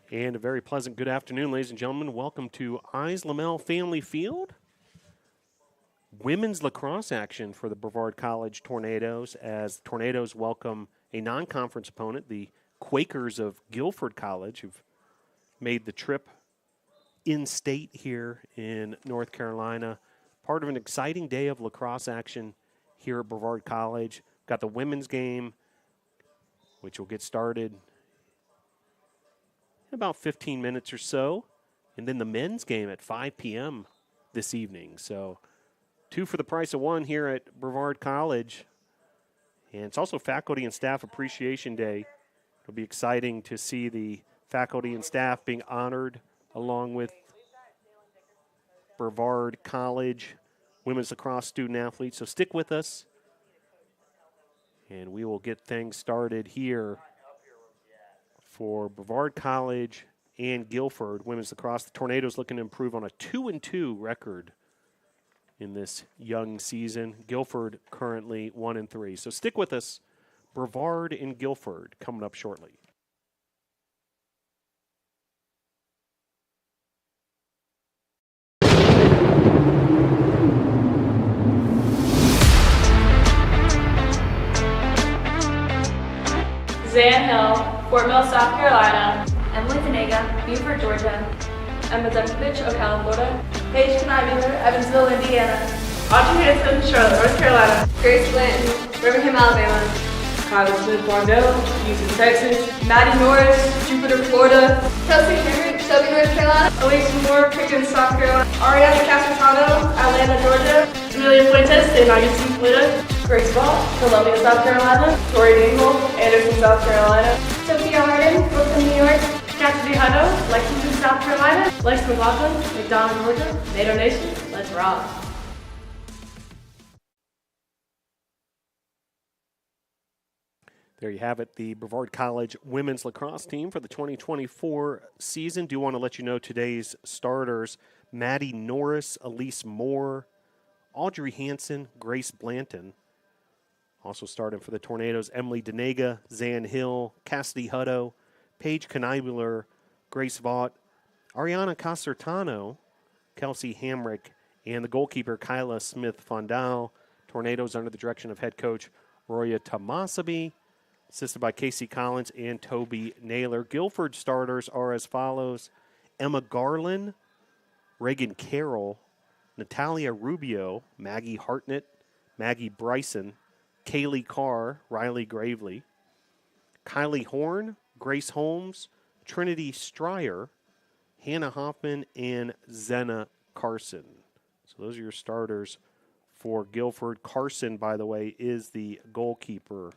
And a very pleasant good afternoon, ladies and gentlemen. Welcome to Eyes Lamel Family Field. Women's lacrosse action for the Brevard College Tornadoes as the Tornadoes welcome a non-conference opponent, the Quakers of Guilford College, who've made the trip in-state here in North Carolina. Part of an exciting day of lacrosse action here at Brevard College. Got the women's game, which will get started in about 15 minutes or so. And then the men's game at 5 p.m. this evening. So 2 for the price of 1 here at Brevard College. And it's also Faculty and Staff Appreciation Day. It'll be exciting to see the faculty and staff being honored along with Brevard College women's lacrosse student athletes. So stick with us, and we will get things started here for Brevard College and Guilford women's lacrosse. The Tornadoes looking to improve on a 2-2 record in this young season. Guilford currently 1-3. So stick with us. Brevard and Guilford coming up shortly. Zan Hill, Fort Mill, South Carolina. Emily Tanega, Beaufort, Georgia. Emma Zemkovich, Ocala, Florida. Paige Knighton, Evansville, Indiana. Audrey Henson, Charlotte, North Carolina. Grace Blanton, Birmingham, Alabama. Kylie Smith Barnell, Houston, Texas. Maddie Norris, Jupiter, Florida. Kelsey Henry, Shelby, North Carolina. Elise Moore, Pickens, South Carolina. Ariana Castrotano, Atlanta, Georgia. Amelia Fuentes, St. Augustine, Florida. Grace Ball, Columbia, South Carolina. Tori Dingle, Anderson, South Carolina. Sophia Harden, Brooklyn, New York. Cassidy Hutto, Lexington, South Carolina. Lex McLaughlin, McDonald, Georgia. NATO Nation, let's rock. There you have it, the Brevard College women's lacrosse team for the 2024 season. Do want to let you know today's starters: Maddie Norris, Elise Moore, Audrey Hanson, Grace Blanton. Also starting for the Tornadoes, Emily Denega, Zan Hill, Cassidy Hutto, Paige Kneibler, Grace Vaught, Ariana Casertano, Kelsey Hamrick, and the goalkeeper Kyla Smith-Fondal. Tornadoes under the direction of head coach Roya Tomasabi, assisted by Casey Collins and Toby Naylor. Guilford starters are as follows: Emma Garland, Reagan Carroll, Natalia Rubio, Maggie Hartnett, Maggie Bryson, Kaylee Carr, Riley Gravely, Kylie Horn, Grace Holmes, Trinity Stryer, Hannah Hoffman, and Zenna Carson. So those are your starters for Guilford. Carson, by the way, is the goalkeeper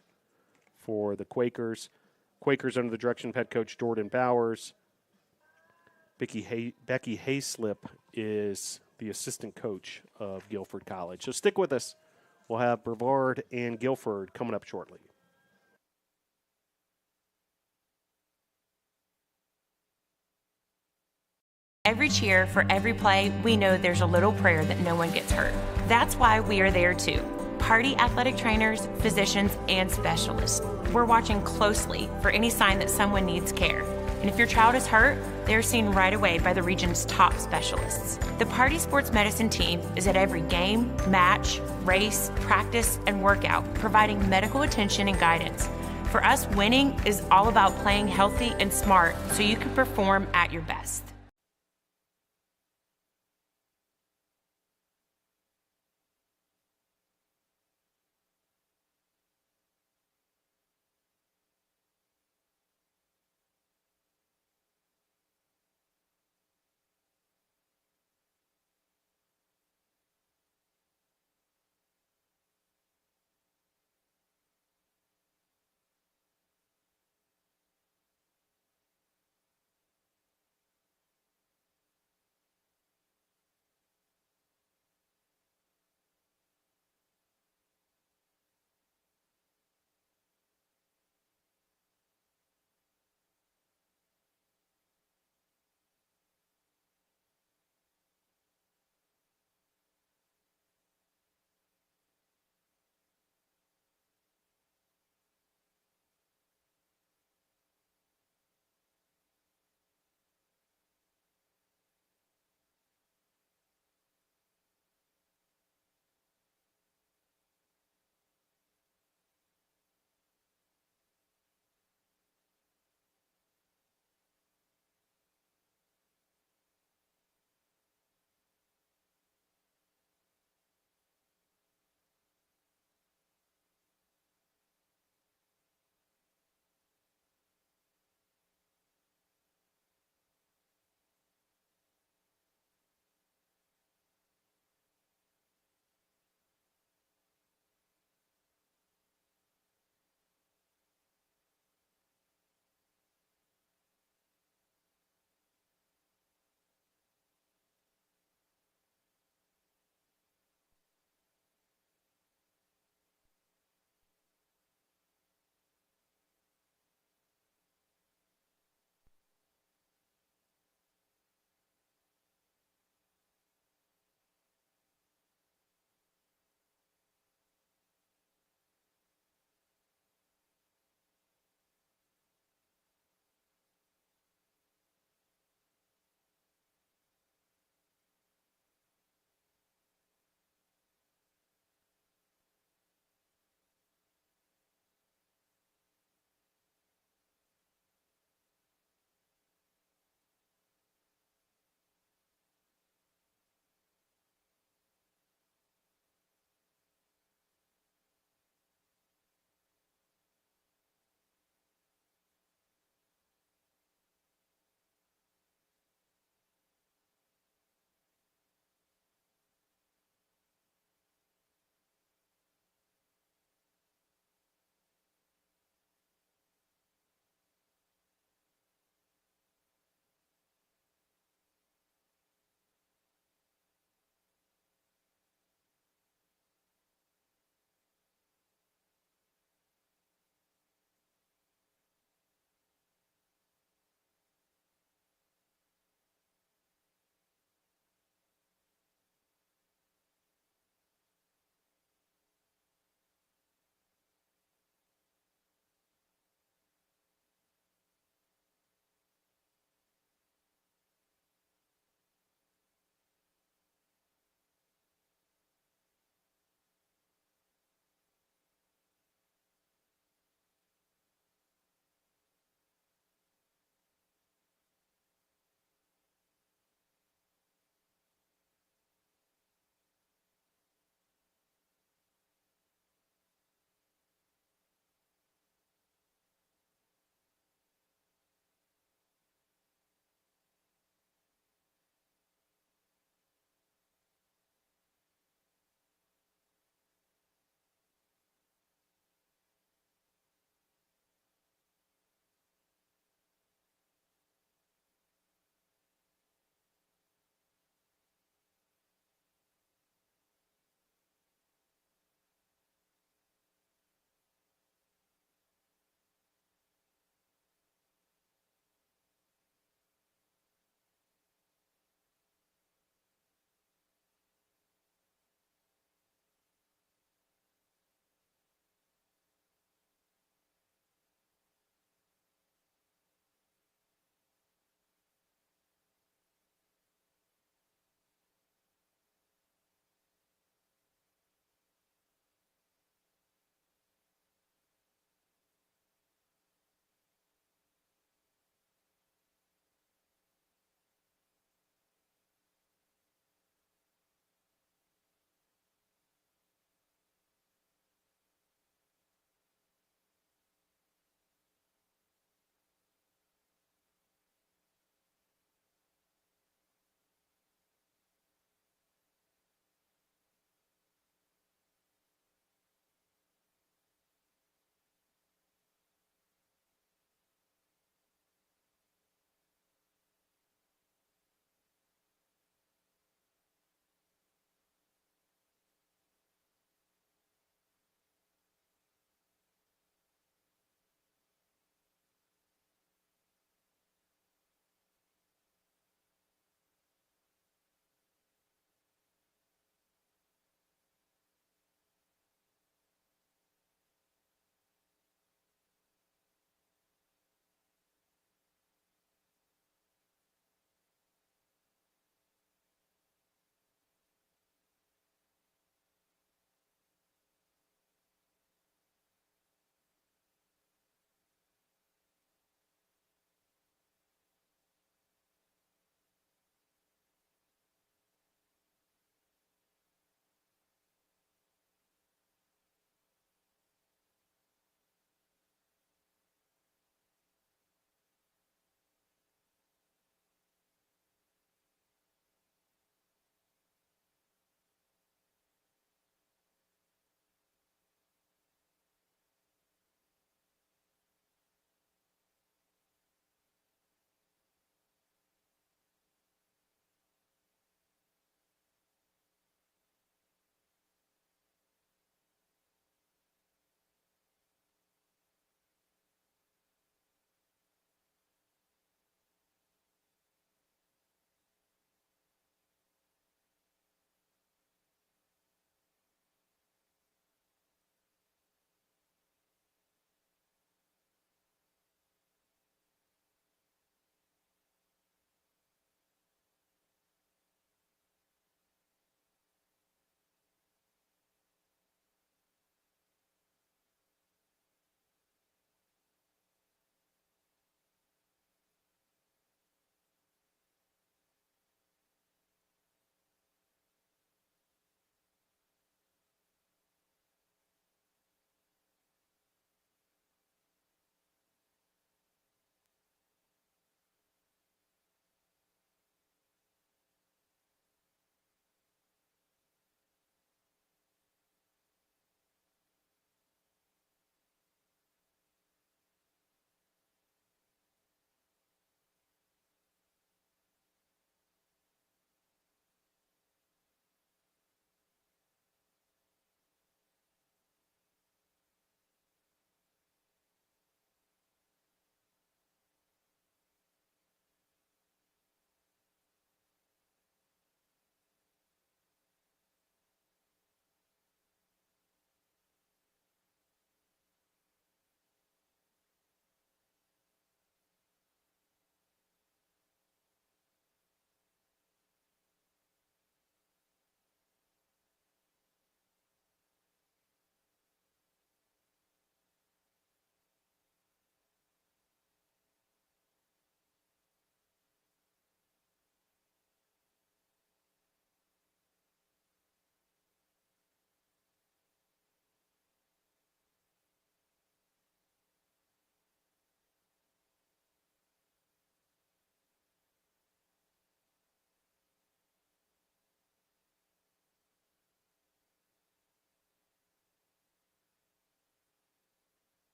for the Quakers. Quakers under the direction of head coach Jordan Bowers. Becky Hayslip is the assistant coach of Guilford College. So stick with us. We'll have Brevard and Guilford coming up shortly. Every cheer, for every play, we know there's a little prayer that no one gets hurt. That's why we are there too. Party athletic trainers, physicians, and specialists. We're watching closely for any sign that someone needs care. And if your child is hurt, they're seen right away by the region's top specialists. The Party Sports Medicine team is at every game, match, race, practice, and workout, providing medical attention and guidance. For us, winning is all about playing healthy and smart so you can perform at your best.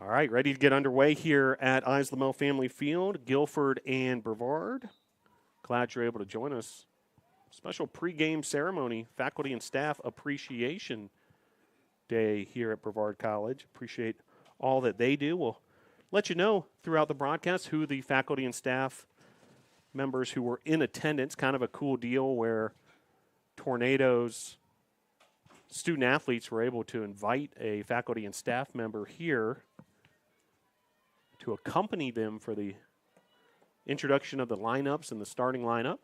All right, ready to get underway here at Islamel Family Field, Guilford and Brevard. Glad you're able to join us. Special pregame ceremony, faculty and staff appreciation day here at Brevard College. Appreciate all that they do. We'll let you know throughout the broadcast who the faculty and staff members who were in attendance. Kind of a cool deal where Tornadoes student athletes were able to invite a faculty and staff member here to accompany them for the introduction of the lineups and the starting lineup.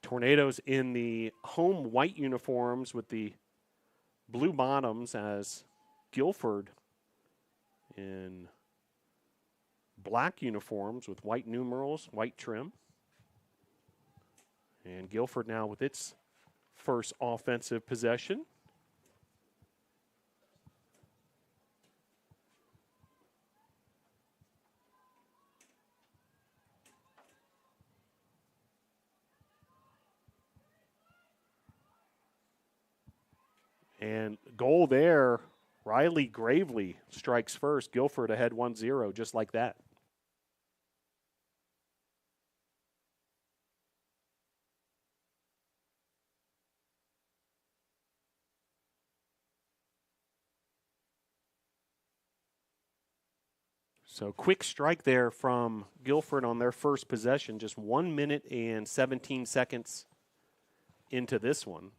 Tornadoes in the home white uniforms with the blue bottoms, as Guilford in black uniforms with white numerals, white trim. And Guilford now with its first offensive possession. And goal there, Riley Gravely strikes first. Guilford ahead 1-0, just like that. So quick strike there from Guilford on their first possession, just 1 minute and 17 seconds into this one.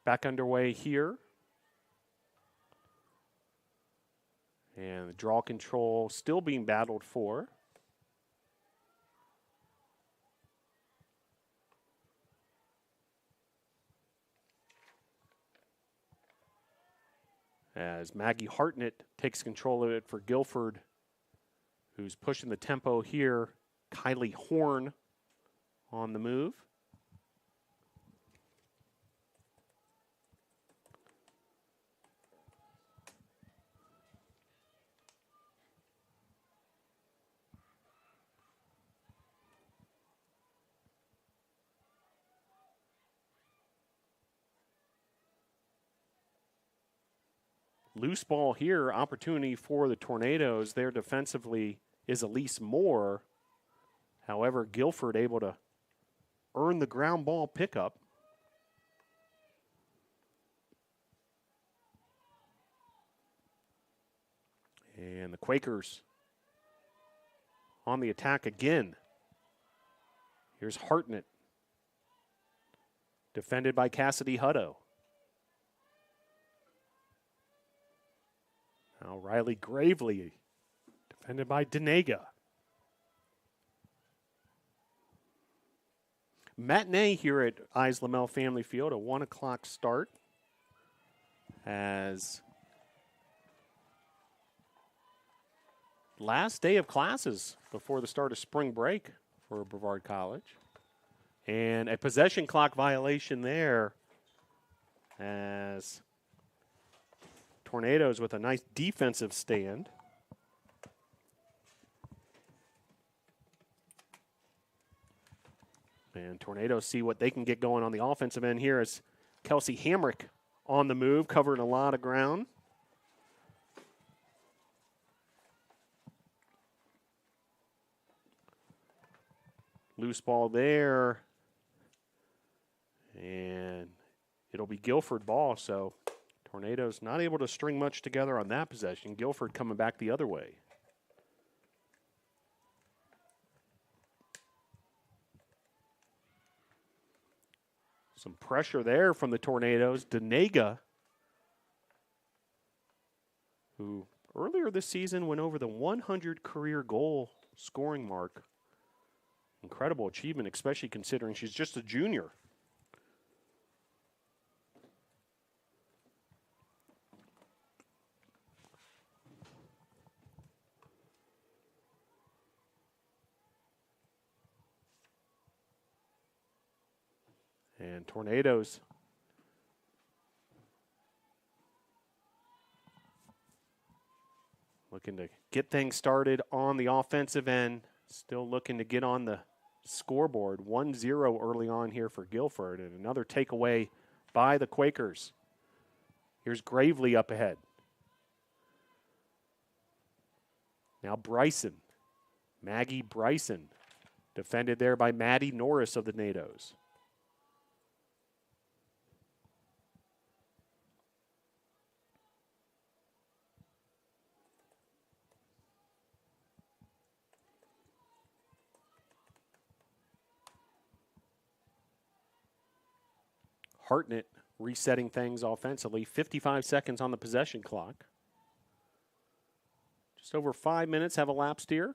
Back underway here. And the draw control still being battled for. As Maggie Hartnett takes control of it for Guilford, who's pushing the tempo here. Kylie Horn on the move. Loose ball here, opportunity for the Tornadoes. There defensively is Elise Moore. However, Guilford able to earn the ground ball pickup. And the Quakers on the attack again. Here's Hartnett, defended by Cassidy Hutto. Now Riley Gravely, defended by Denega. Matinee here at Islamel Family Field, a 1 o'clock start. As last day of classes before the start of spring break for Brevard College. And a possession clock violation there as Tornadoes with a nice defensive stand. And Tornadoes see what they can get going on the offensive end here as Kelsey Hamrick on the move, covering a lot of ground. Loose ball there. And it'll be Guilford ball, so Tornadoes not able to string much together on that possession. Guilford coming back the other way. Some pressure there from the Tornadoes. Denega, who earlier this season went over the 100 career goal scoring mark. Incredible achievement, especially considering she's just a junior. And Tornadoes looking to get things started on the offensive end. Still looking to get on the scoreboard. 1-0 early on here for Guilford. And another takeaway by the Quakers. Here's Gravely up ahead. Now Bryson. Maggie Bryson. Defended there by Maddie Norris of the NATOs. Hartnett resetting things offensively. 55 seconds on the possession clock. Just over 5 minutes have elapsed here.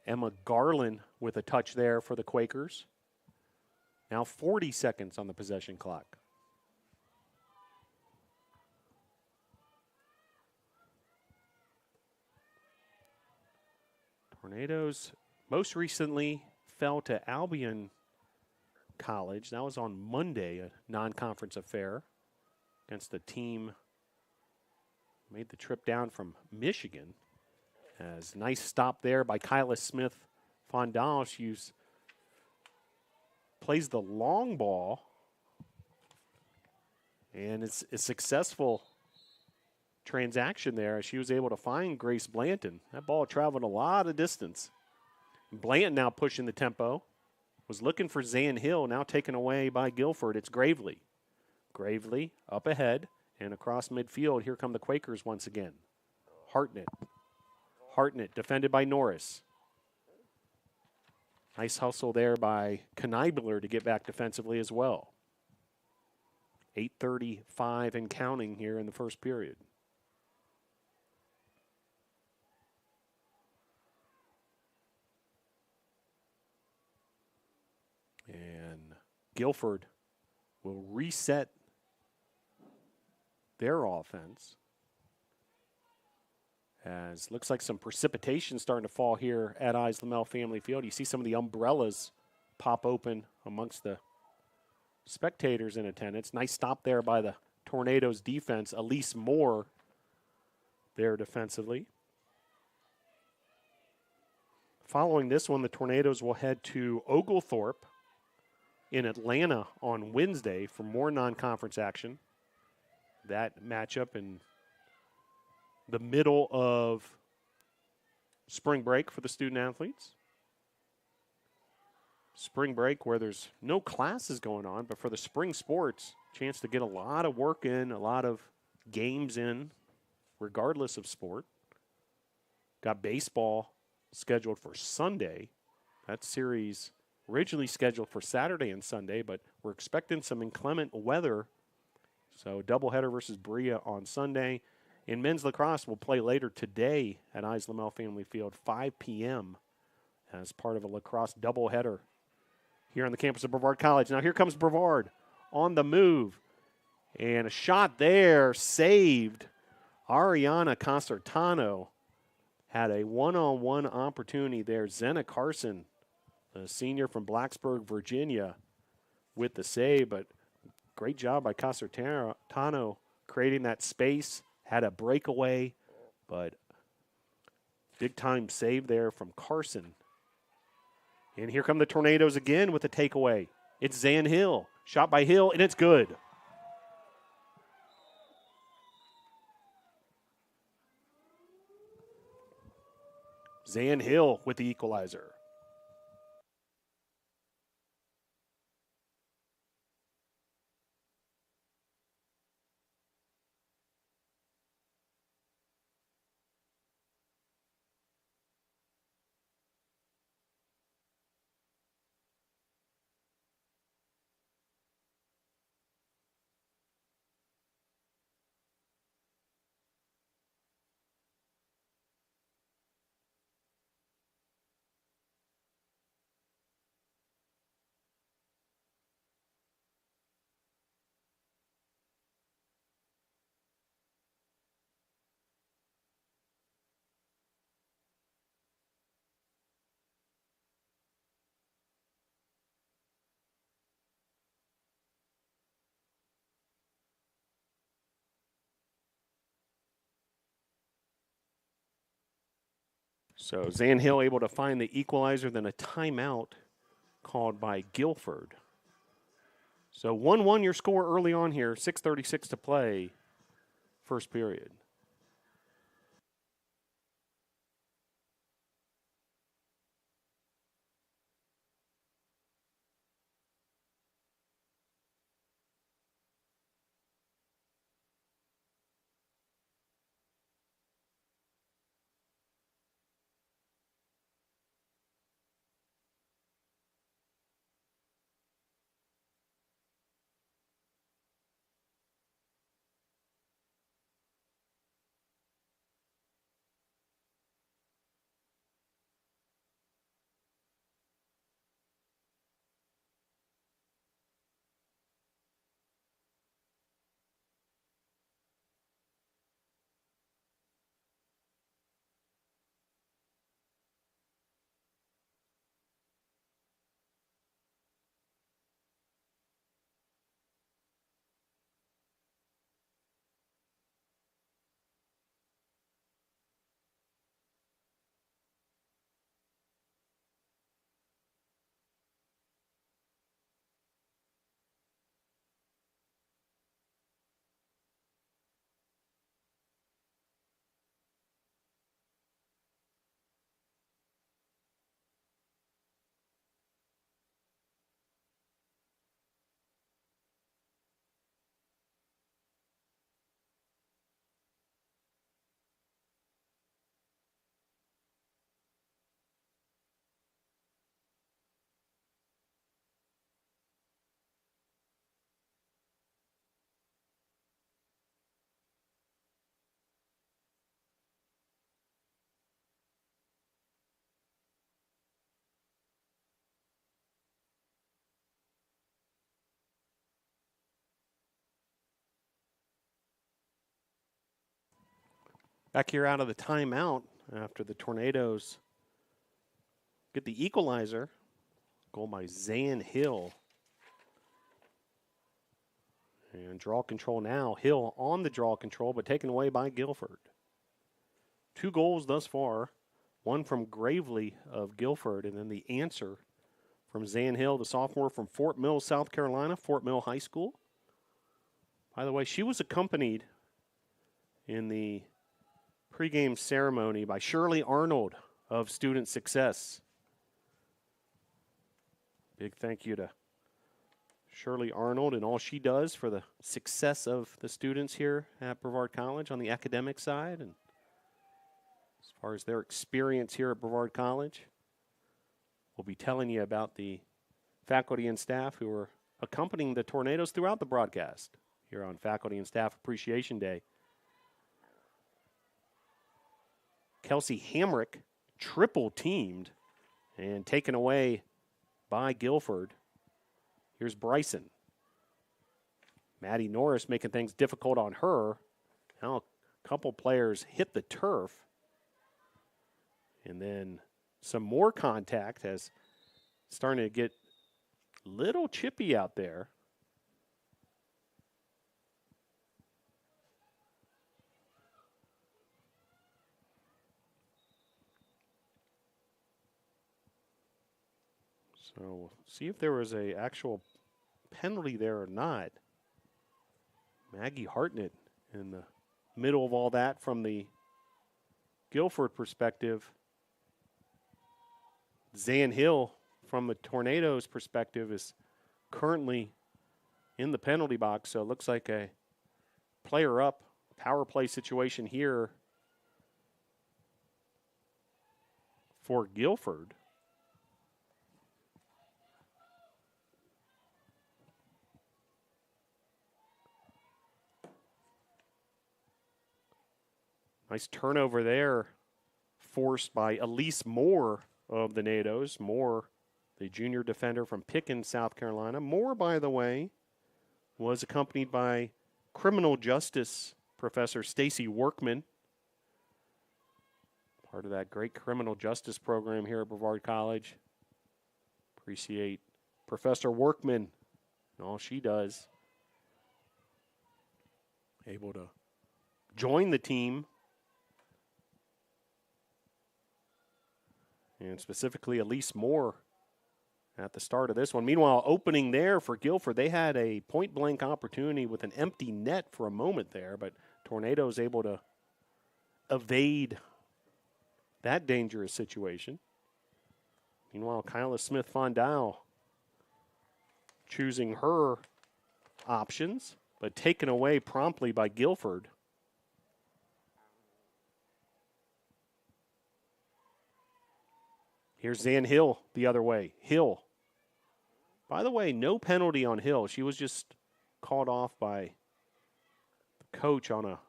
Emma Garland with a touch there for the Quakers. Now 40 seconds on the possession clock. Tornadoes most recently fell to Albion College. That was on Monday, a non-conference affair against the team made the trip down from Michigan. As nice stop there by Kyla Smith Fondal. She plays the long ball, and it's a successful transaction there. She was able to find Grace Blanton. That ball traveled a lot of distance. Blanton now pushing the tempo. Was looking for Zan Hill, now taken away by Guilford. It's Gravely. Gravely up ahead and across midfield. Here come the Quakers once again. Hartnett. Hartnett defended by Norris. Nice hustle there by Kneibler to get back defensively as well. 8:35 and counting here in the first period. And Guilford will reset their offense. As looks like some precipitation starting to fall here at Islamel Family Field. You see some of the umbrellas pop open amongst the spectators in attendance. Nice stop there by the Tornadoes defense. Elise Moore there defensively. Following this one, the Tornadoes will head to Oglethorpe in Atlanta on Wednesday for more non-conference action. That matchup in the middle of spring break for the student athletes. Spring break where there's no classes going on, but for the spring sports, chance to get a lot of work in, a lot of games in, regardless of sport. Got baseball scheduled for Sunday. That series originally scheduled for Saturday and Sunday, but we're expecting some inclement weather. So doubleheader versus Berea on Sunday. In men's lacrosse, we'll play later today at Islamel Family Field, 5 p.m. as part of a lacrosse doubleheader here on the campus of Brevard College. Now here comes Brevard on the move. And a shot there saved. Ariana Concertano had a one-on-one opportunity there. Zenna Carson, a senior from Blacksburg, Virginia, with the save. But great job by Concertano creating that space. Had a breakaway, but big-time save there from Carson. And here come the Tornadoes again with a takeaway. It's Zan Hill. Shot by Hill, and it's good. Zan Hill with the equalizer. So Zan Hill able to find the equalizer, then a timeout called by Guilford. So 1-1 your score early on here, 6:36 to play, first period. Back here out of the timeout after the Tornadoes get the equalizer. Goal by Zan Hill. And draw control now. Hill on the draw control, but taken away by Guilford. 2 goals thus far. One from Gravely of Guilford, and then the answer from Zan Hill, the sophomore from Fort Mill, South Carolina, Fort Mill High School. By the way, she was accompanied in the pregame ceremony by Shirley Arnold of Student Success. Big thank you to Shirley Arnold and all she does for the success of the students here at Brevard College on the academic side and as far as their experience here at Brevard College. We'll be telling you about the faculty and staff who are accompanying the Tornadoes throughout the broadcast here on Faculty and Staff Appreciation Day. Kelsey Hamrick triple teamed and taken away by Guilford. Here's Bryson. Maddie Norris making things difficult on her. Now a couple players hit the turf. And then some more contact as starting to get a little chippy out there. So we'll see if there was a actual penalty there or not. Maggie Hartnett in the middle of all that from the Guilford perspective. Zan Hill from the Tornadoes perspective is currently in the penalty box. So it looks like a player up power play situation here for Guilford. Nice turnover there, forced by Elise Moore of the NATOs. Moore, the junior defender from Pickens, South Carolina. Moore, by the way, was accompanied by criminal justice professor Stacy Workman, part of that great criminal justice program here at Brevard College. Appreciate Professor Workman and all she does. Able to join the team and specifically Elise Moore at the start of this one. Meanwhile, opening there for Guilford, they had a point-blank opportunity with an empty net for a moment there, but Tornadoes able to evade that dangerous situation. Meanwhile, Kyla Smith-Fondal choosing her options, but taken away promptly by Guilford. Here's Zan Hill the other way. Hill. By the way, no penalty on Hill. She was just called off by the coach on a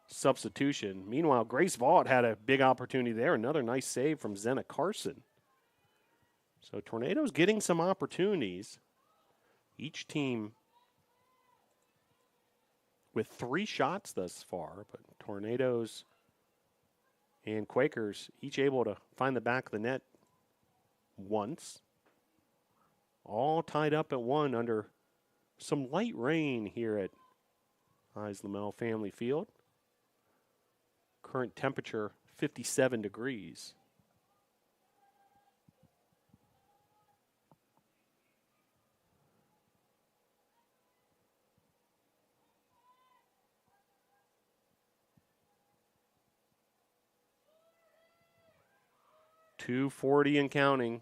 substitution. Meanwhile, Grace Vaught had a big opportunity there. Another nice save from Zenna Carson. So Tornadoes getting some opportunities. Each team with 3 shots thus far, but Tornadoes and Quakers each able to find the back of the net once. All tied up at 1 under some light rain here at Lamel Family Field. Current temperature 57 degrees. .240 and counting.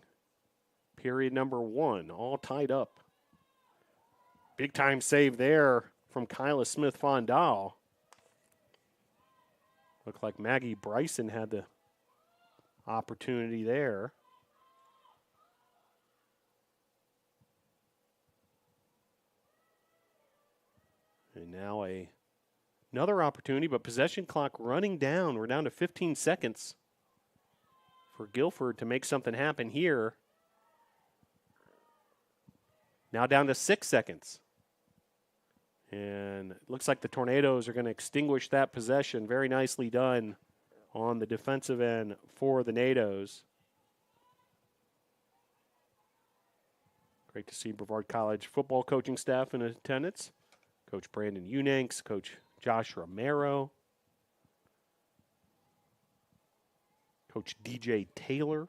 Period number 1, all tied up. Big time save there from Kyla Smith-Fondal. Looked like Maggie Bryson had the opportunity there. And now another opportunity, but possession clock running down. We're down to 15 seconds for Guilford to make something happen here. Now down to 6 seconds. And it looks like the Tornadoes are going to extinguish that possession. Very nicely done on the defensive end for the NATOs. Great to see Brevard College football coaching staff in attendance. Coach Brandon Unanks, Coach Josh Romero, Coach DJ Taylor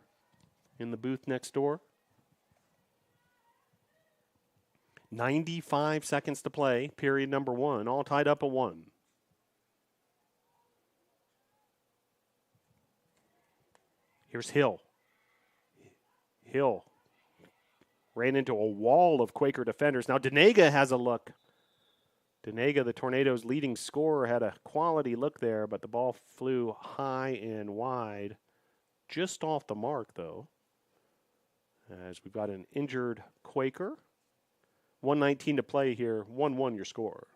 in the booth next door. 95 seconds to play, period number 1, all tied up at 1. Here's Hill. Hill ran into a wall of Quaker defenders. Now Denega has a look. Denega, the Tornadoes' leading scorer, had a quality look there, but the ball flew high and wide. Just off the mark, though, as we've got an injured Quaker. 1:19 to play here, 1-1 your score.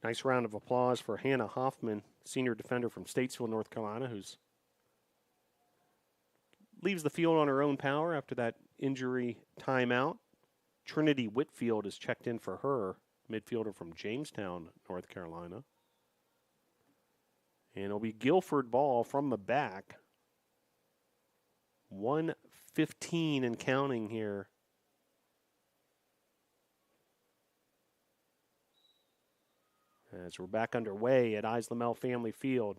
Nice round of applause for Hannah Hoffman, senior defender from Statesville, North Carolina, who's leaves the field on her own power after that injury timeout. Trinity Whitfield is checked in for her, midfielder from Jamestown, North Carolina. And it'll be Guilford ball from the back. 1:15 and counting here. As we're back underway at Lamel Family Field.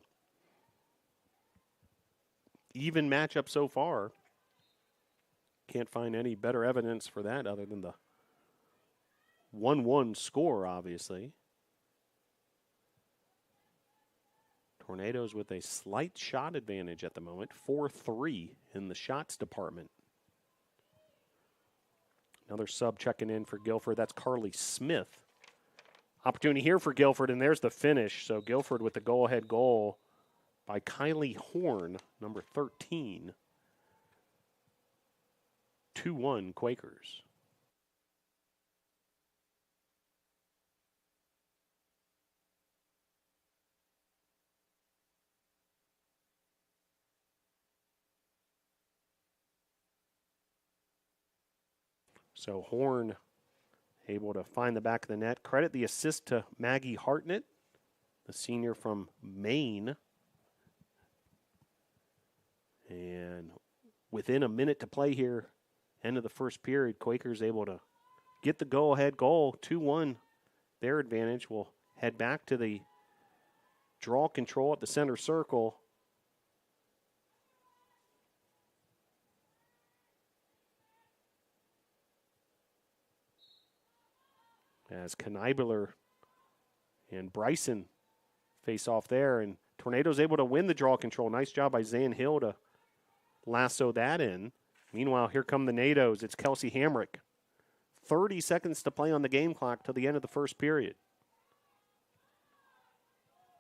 Even matchup so far. Can't find any better evidence for that other than the 1-1 score, obviously. Tornadoes with a slight shot advantage at the moment. 4-3 in the shots department. Another sub checking in for Guilford. That's Carly Smith. Opportunity here for Guilford, and there's the finish. So Guilford with the go-ahead goal by Kylie Horn, number 13. 2-1 Quakers. So Horn able to find the back of the net. Credit the assist to Maggie Hartnett, the senior from Maine. And within a minute to play here, end of the first period, Quakers able to get the go-ahead goal, 2-1. Their advantage will head back to the draw control at the center circle. As Kneibler and Bryson face off there, and Tornado's able to win the draw control. Nice job by Zan Hill to lasso that in. Meanwhile, here come the NATOs. It's Kelsey Hamrick. 30 seconds to play on the game clock till the end of the first period.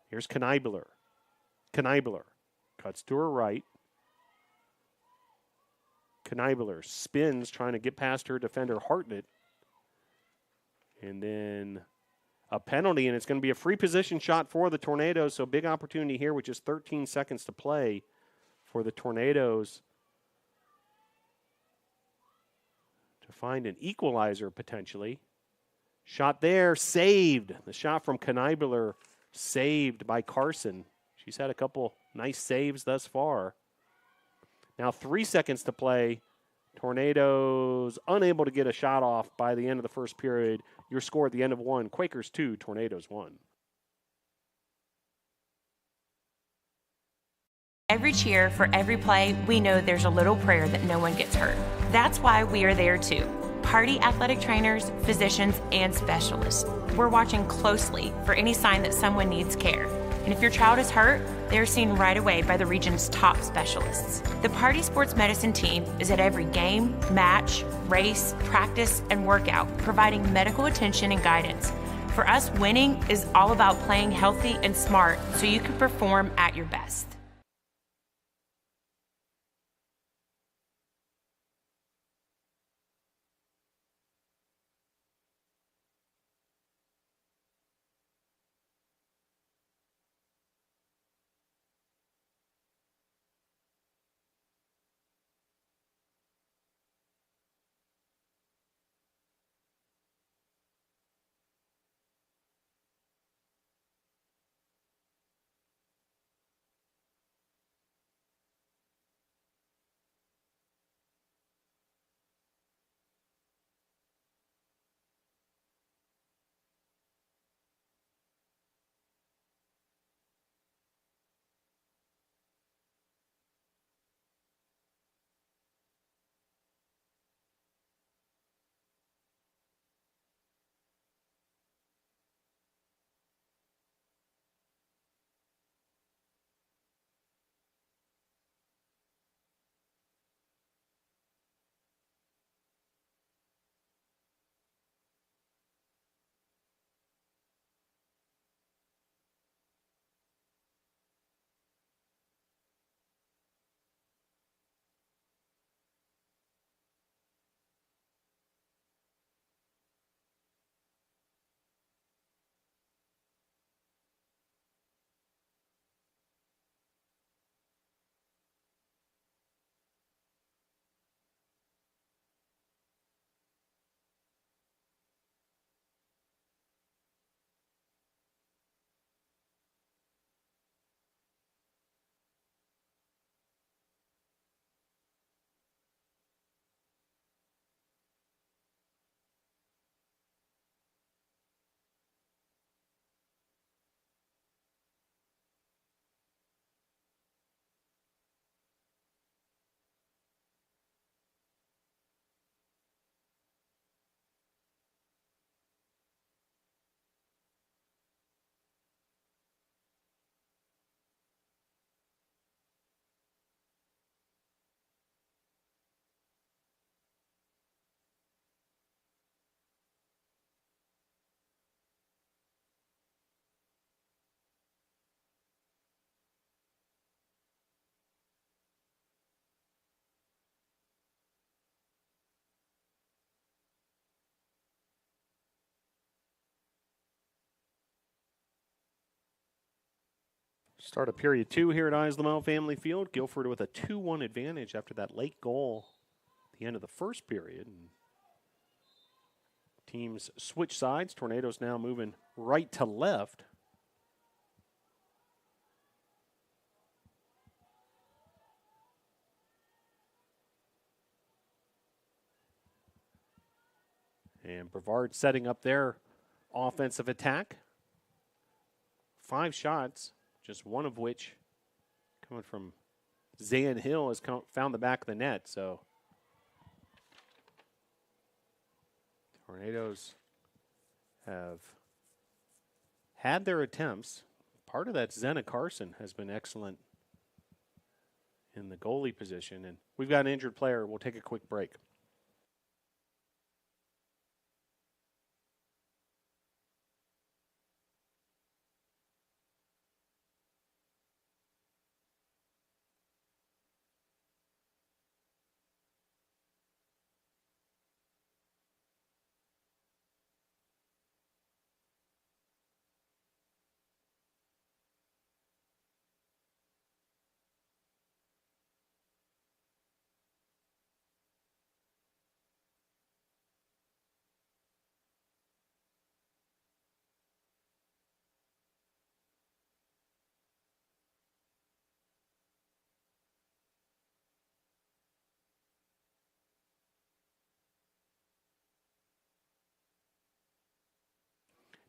Here's Kneibler. Kneibler cuts to her right. Kneibler spins, trying to get past her defender Hartnett. And then a penalty, and it's going to be a free position shot for the Tornadoes. So big opportunity here with just 13 seconds to play for the Tornadoes to find an equalizer potentially. Shot there, saved. The shot from Kneibler saved by Carson. She's had a couple nice saves thus far. Now 3 seconds to play. Tornadoes unable to get a shot off by the end of the first period. Your score at the end of one, Quakers 2, Tornadoes 1. Every cheer, for every play, we know there's a little prayer that no one gets hurt. That's why we are there too. Party athletic trainers, physicians, and specialists. We're watching closely for any sign that someone needs care. And if your child is hurt, they're seen right away by the region's top specialists. The Party Sports Medicine team is at every game, match, race, practice, and workout, providing medical attention and guidance. For us, winning is all about playing healthy and smart so you can perform at your best. Start of period 2 here at Islamel Family Field. Guilford with a 2-1 advantage after that late goal at the end of the first period. And teams switch sides. Tornadoes now moving right to left. And Brevard setting up their offensive attack. 5 shots, just one of which coming from Zan Hill has found the back of the net. So Tornadoes have had their attempts. Part of that, Zena Carson has been excellent in the goalie position. And we've got an injured player. We'll take a quick break.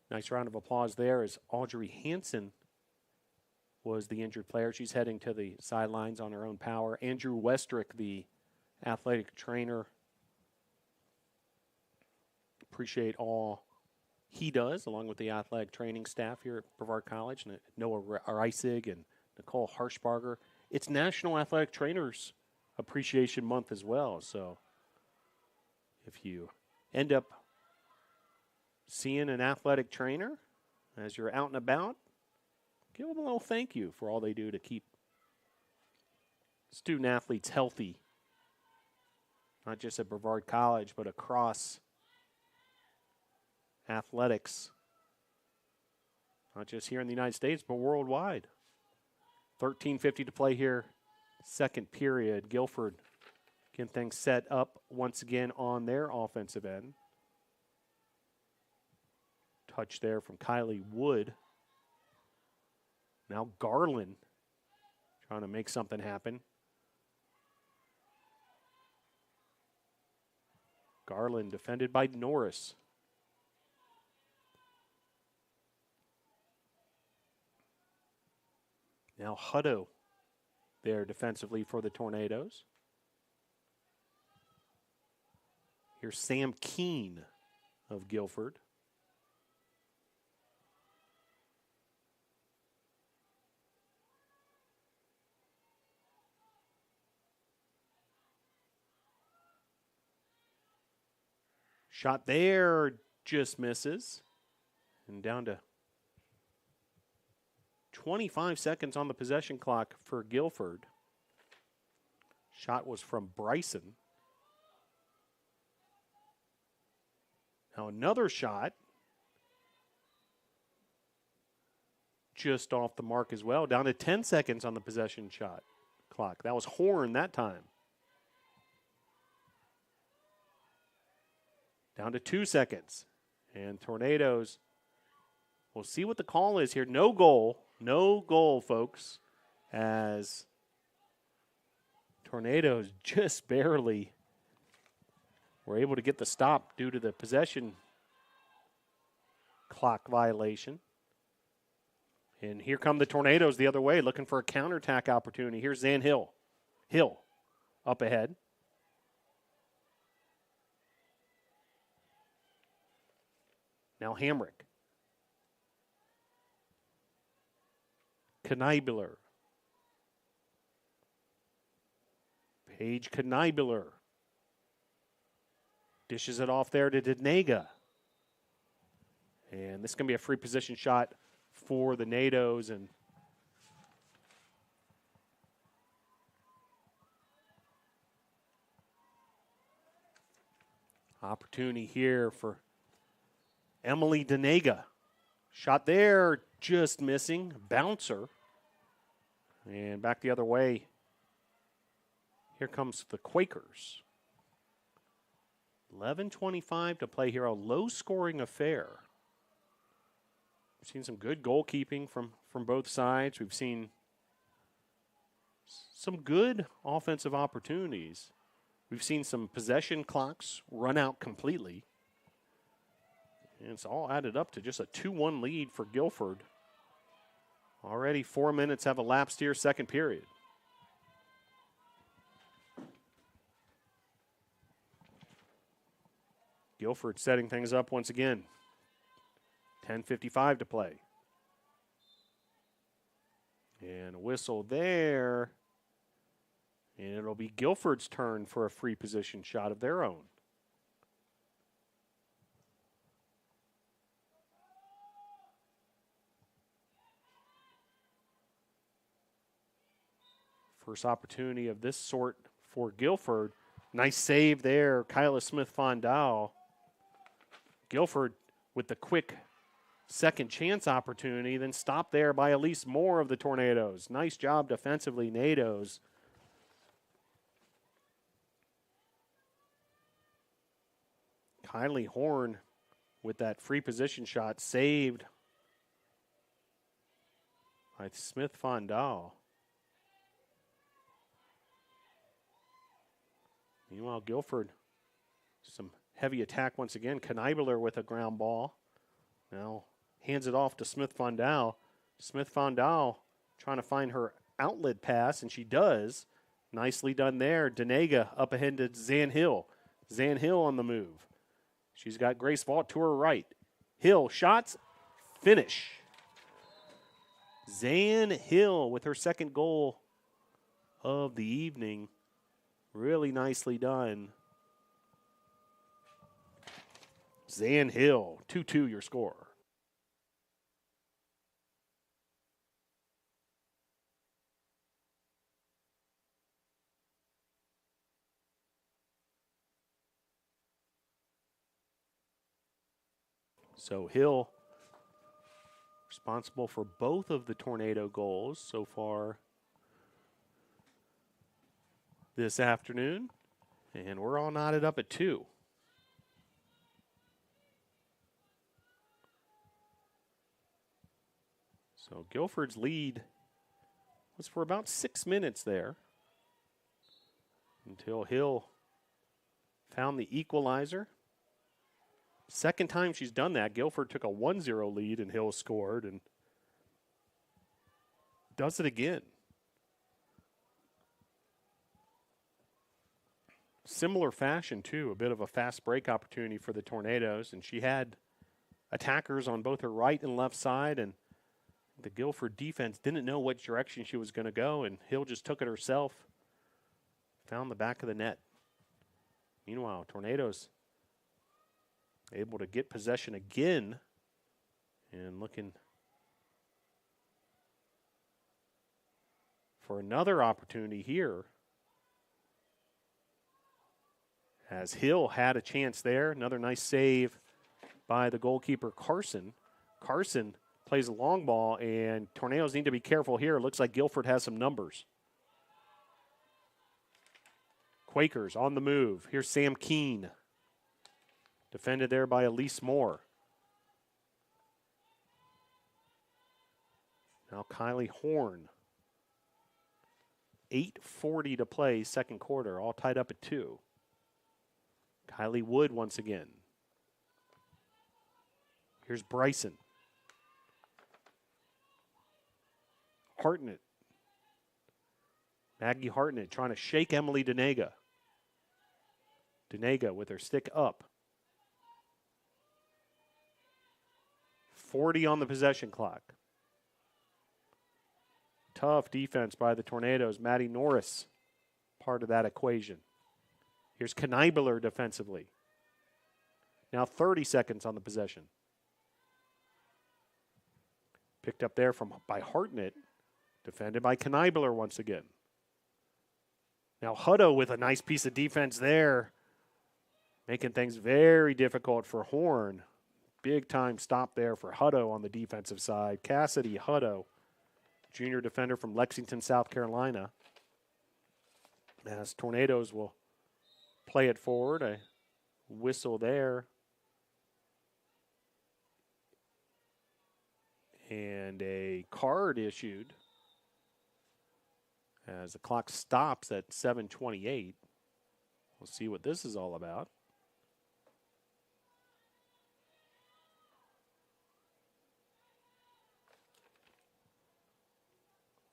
Nice round of applause there as Audrey Hansen was the injured player. She's heading to the sidelines on her own power. Andrew Westrick, the athletic trainer, appreciate all he does, along with the athletic training staff here at Brevard College, and Noah Reisig and Nicole Harshbarger. It's National Athletic Trainers Appreciation Month as well, so if you end up seeing an athletic trainer as you're out and about, give them a little thank you for all they do to keep student athletes healthy, not just at Brevard College, but across athletics, not just here in the United States, but worldwide. 13:50 to play here, second period. Guilford getting things set up once again on their offensive end. Touch there from Kylie Wood. Now Garland trying to make something happen. Garland defended by Norris. Now Hutto there defensively for the Tornadoes. Here's Sam Keene of Guilford. Shot there, just misses. And down to 25 seconds on the possession clock for Guilford. Shot was from Bryson. Now another shot. Just off the mark as well. Down to 10 seconds on the possession shot clock. That was Horn that time. Down to 2 seconds. And Tornadoes, we'll see what the call is here. No goal, folks, as Tornadoes just barely were able to get the stop due to the possession clock violation. And here come the Tornadoes the other way, looking for a counterattack opportunity. Here's Zan Hill. Hill up ahead. Now Hamrick. Kneibler. Paige Kneibler. Dishes it off there to Denega. And this is going to be a free position shot for the NATOs. And opportunity here for Emily Denega. Shot there, just missing. Bouncer. And back the other way. Here comes the Quakers. 11:25 to play here, a low-scoring affair. We've seen some good goalkeeping from both sides. We've seen some good offensive opportunities. We've seen some possession clocks run out completely. And it's all added up to just a 2-1 lead for Guilford. Already 4 minutes have elapsed here, second period. Guilford setting things up once again. 10:55 to play. And a whistle there. And it'll be Guilford's turn for a free position shot of their own. First opportunity of this sort for Guilford. Nice save there, Kyla Smith-Fondal. Guilford with the quick second chance opportunity, then stopped there by Elise Moore of the Tornadoes. Nice job defensively, Nados. Kylie Horn with that free position shot saved by Smith-Fondal. Meanwhile, Guilford, some heavy attack once again. Kneibler with a ground ball. Now hands it off to Smith-Fondal. Smith-Fondal trying to find her outlet pass, and she does. Nicely done there. Denega up ahead to Zan Hill. Zan Hill on the move. She's got Grace Vaught to her right. Hill, shots, finish. Zan Hill with her second goal of the evening. Really nicely done. Zan Hill, 2-2 your score. So Hill responsible for both of the Tornado goals so far this afternoon. And we're all knotted up at 2. So Guilford's lead was for about 6 minutes there until Hill found the equalizer. Second time she's done that. Guilford took a 1-0 lead and Hill scored and does it again. Similar fashion, too. A bit of a fast break opportunity for the Tornadoes. And she had attackers on both her right and left side. And the Guilford defense didn't know what direction she was going to go. And Hill just took it herself. Found the back of the net. Meanwhile, Tornadoes able to get possession again. And looking for another opportunity here. As Hill had a chance there. Another nice save by the goalkeeper, Carson. Carson plays a long ball, and Tornadoes need to be careful here. It looks like Guilford has some numbers. Quakers on the move. Here's Sam Keene. Defended there by Elise Moore. Now Kylie Horn. 8:40 to play, second quarter. All tied up at 2. Kylie Wood once again. Here's Bryson. Hartnett. Maggie Hartnett trying to shake Emily Denega. Denega with her stick up. 40 on the possession clock. Tough defense by the Tornadoes. Maddie Norris, part of that equation. Here's Kneibler defensively. Now 30 seconds on the possession. Picked up there by Hartnett. Defended by Kneibler once again. Now Hutto with a nice piece of defense there. Making things very difficult for Horn. Big time stop there for Hutto on the defensive side. Cassidy Hutto junior defender from Lexington, South Carolina. As Tornadoes will play it forward. A whistle there. And a card issued as the clock stops at 7:28. We'll see what this is all about.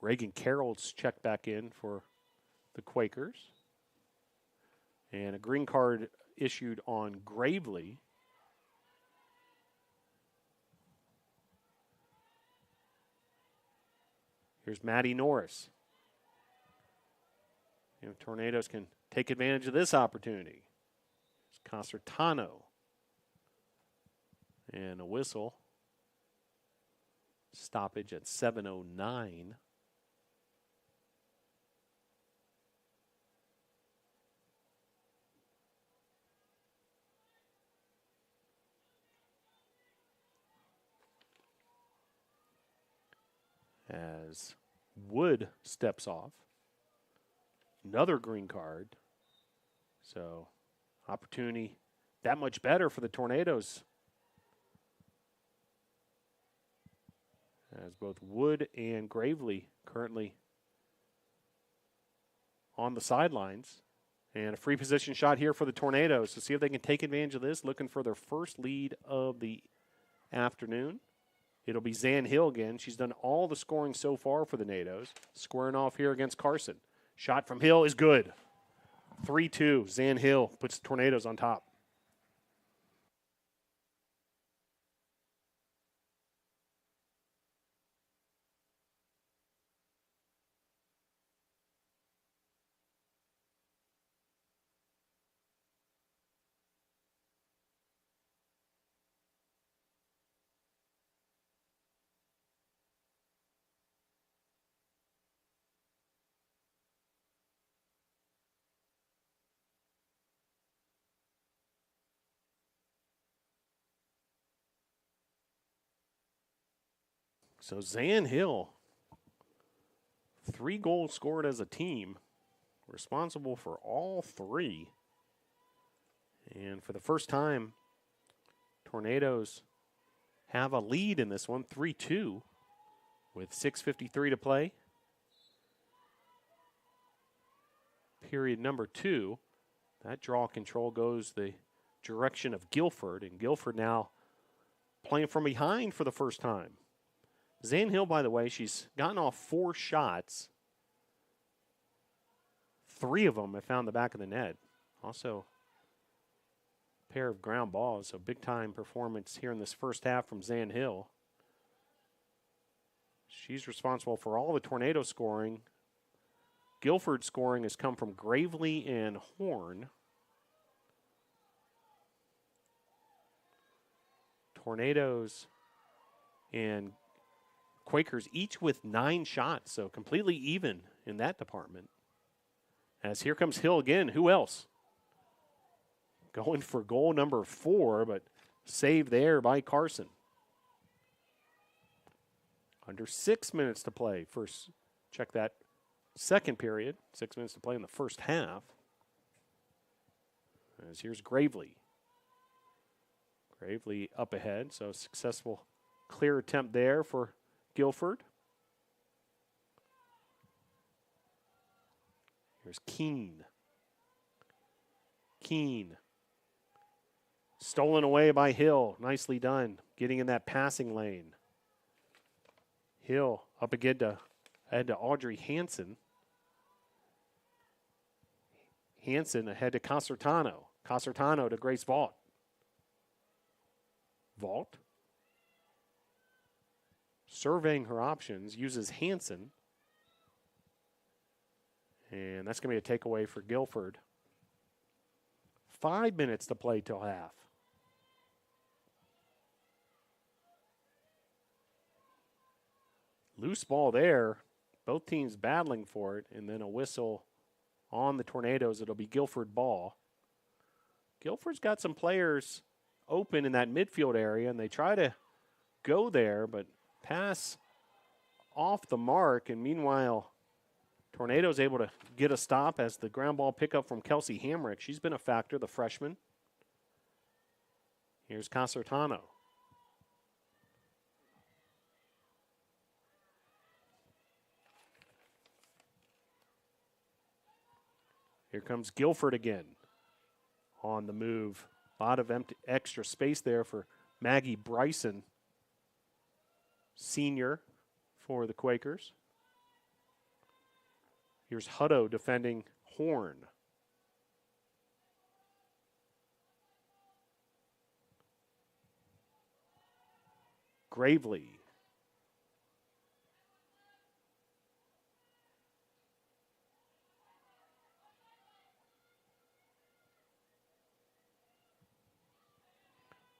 Reagan Carroll's checked back in for the Quakers. And a green card issued on Gravely. Here's Maddie Norris. Tornadoes can take advantage of this opportunity. Here's Concertano. And a whistle. Stoppage at 7:09. As Wood steps off. Another green card. So, opportunity that much better for the Tornadoes. As both Wood and Gravely currently on the sidelines. And a free position shot here for the Tornadoes to see if they can take advantage of this, looking for their first lead of the afternoon. It'll be Zan Hill again. She's done all the scoring so far for the Nados. Squaring off here against Carson. Shot from Hill is good. 3-2. Zan Hill puts the Tornadoes on top. So Zan Hill, 3 goals scored as a team, responsible for all 3. And for the first time, Tornadoes have a lead in this one, 3-2, with 6:53 to play. Period number 2. That draw control goes the direction of Guilford, and Guilford now playing from behind for the first time. Zan Hill, by the way, she's gotten off 4 shots. 3 of them have found the back of the net. Also, a pair of ground balls. So big-time performance here in this first half from Zan Hill. She's responsible for all the Tornado scoring. Guilford scoring has come from Gravely and Horn. Tornadoes and Quakers each with 9 shots, so completely even in that department. As here comes Hill again. Who else? Going for goal number 4, but saved there by Carson. Under 6 minutes to play. First, check that second period. 6 minutes to play in the first half. As here's Gravely. Gravely up ahead, so successful clear attempt there for Guilford. Here's Keene. Keene. Stolen away by Hill. Nicely done. Getting in that passing lane. Hill up again to Audrey Hansen. Hansen ahead to Concertano. Concertano to Grace Vault. Vault. Surveying her options, uses Hansen. And that's going to be a takeaway for Guilford. 5 minutes to play till half. Loose ball there. Both teams battling for it. And then a whistle on the Tornadoes. It'll be Guilford ball. Guilford's got some players open in that midfield area, and they try to go there, but pass off the mark, and meanwhile, Tornado's able to get a stop as the ground ball pickup from Kelsey Hamrick. She's been a factor, the freshman. Here's Casertano. Here comes Guilford again on the move. A lot of extra space there for Maggie Bryson, senior for the Quakers. Here's Hutto defending Horn. Gravely.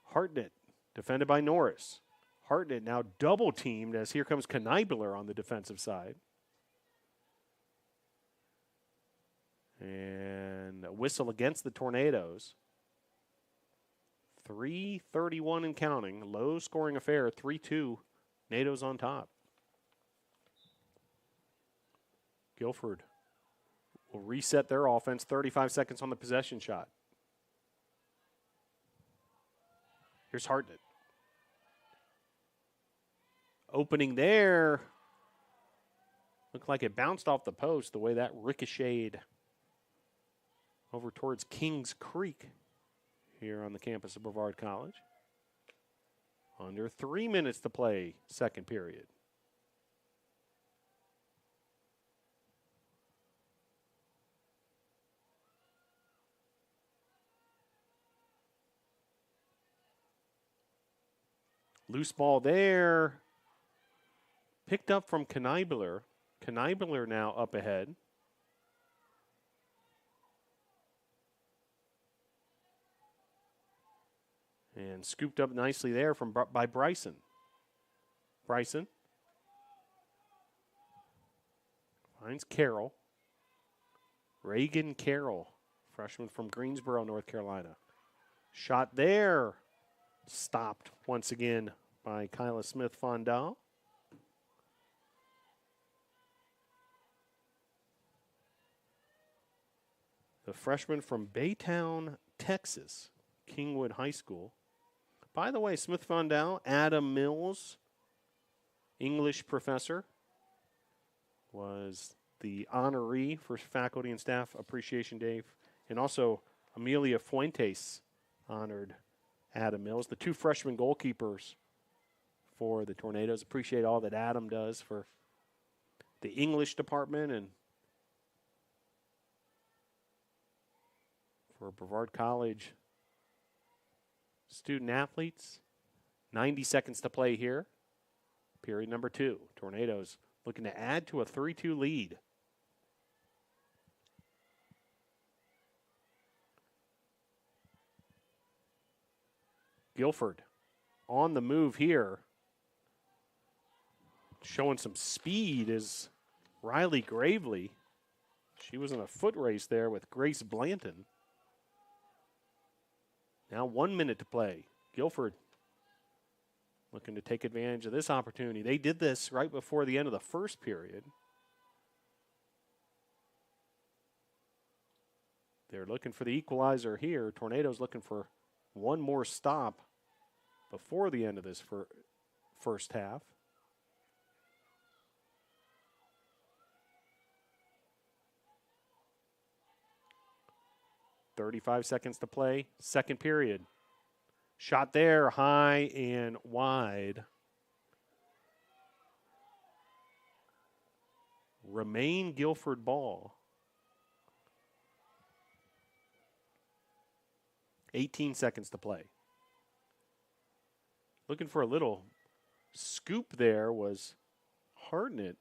Hartnett, defended by Norris. Hartnett now double teamed as here comes Kneibler on the defensive side. And a whistle against the Tornadoes. 3:31 and counting. Low scoring affair, 3-2. Nados on top. Guilford will reset their offense. 35 seconds on the possession shot. Here's Hartnett. Opening there. Looked like it bounced off the post the way that ricocheted over towards Kings Creek here on the campus of Brevard College. Under 3 minutes to play, second period. Loose ball there. Picked up from Kneibler. Kneibler now up ahead. And scooped up nicely there by Bryson. Bryson finds Carroll. Reagan Carroll, freshman from Greensboro, North Carolina. Shot there. Stopped once again by Kyla Smith-Fondal. The freshman from Baytown, Texas, Kingwood High School. By the way, Smith-Fondal, Adam Mills, English professor, was the honoree for Faculty and Staff Appreciation Day. And also Amelia Fuentes honored Adam Mills. The two freshman goalkeepers for the Tornadoes. Appreciate all that Adam does for the English department and for Brevard College student athletes. 90 seconds to play here. Period number 2. Tornadoes looking to add to a 3-2 lead. Guilford on the move here. Showing some speed is Riley Gravely. She was in a foot race there with Grace Blanton. Now 1 minute to play. Guilford looking to take advantage of this opportunity. They did this right before the end of the first period. They're looking for the equalizer here. Tornadoes looking for one more stop before the end of this first half. .35 seconds to play, second period. Shot there, high and wide. Remain Guilford ball. 18 seconds to play. Looking for a little scoop there was Hartnett.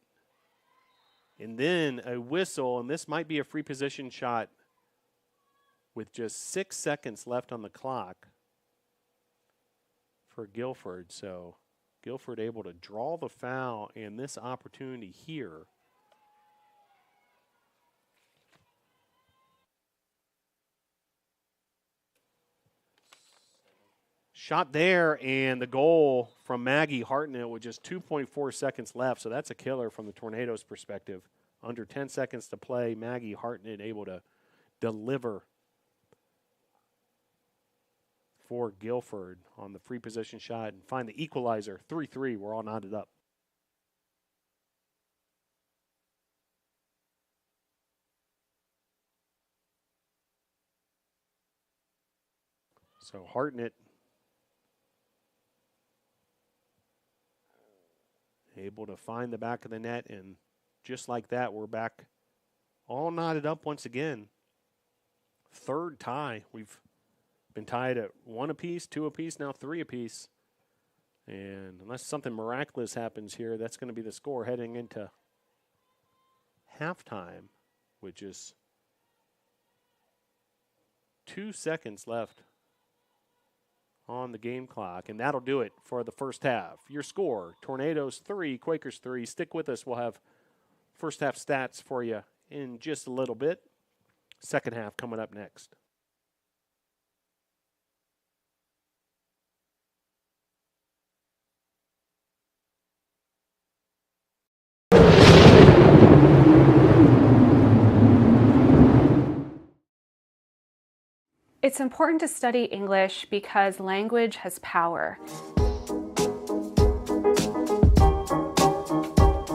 And then a whistle, and this might be a free position shot with just 6 seconds left on the clock for Guilford. So Guilford able to draw the foul and this opportunity here. Shot there, and the goal from Maggie Hartnett with just 2.4 seconds left, so that's a killer from the Tornadoes' perspective. Under 10 seconds to play, Maggie Hartnett able to deliver for Guilford on the free position shot and find the equalizer. 3-3, we're all knotted up. So Hartnett able to find the back of the net, and just like that, we're back all knotted up once again. Third tie. We've been tied at 1 apiece, 2 apiece, now 3 apiece. And unless something miraculous happens here, that's going to be the score heading into halftime, which is 2 seconds left on the game clock, and that'll do it for the first half. Your score, Tornadoes 3, Quakers 3. Stick with us. We'll have first half stats for you in just a little bit. Second half coming up next. It's important to study English because language has power.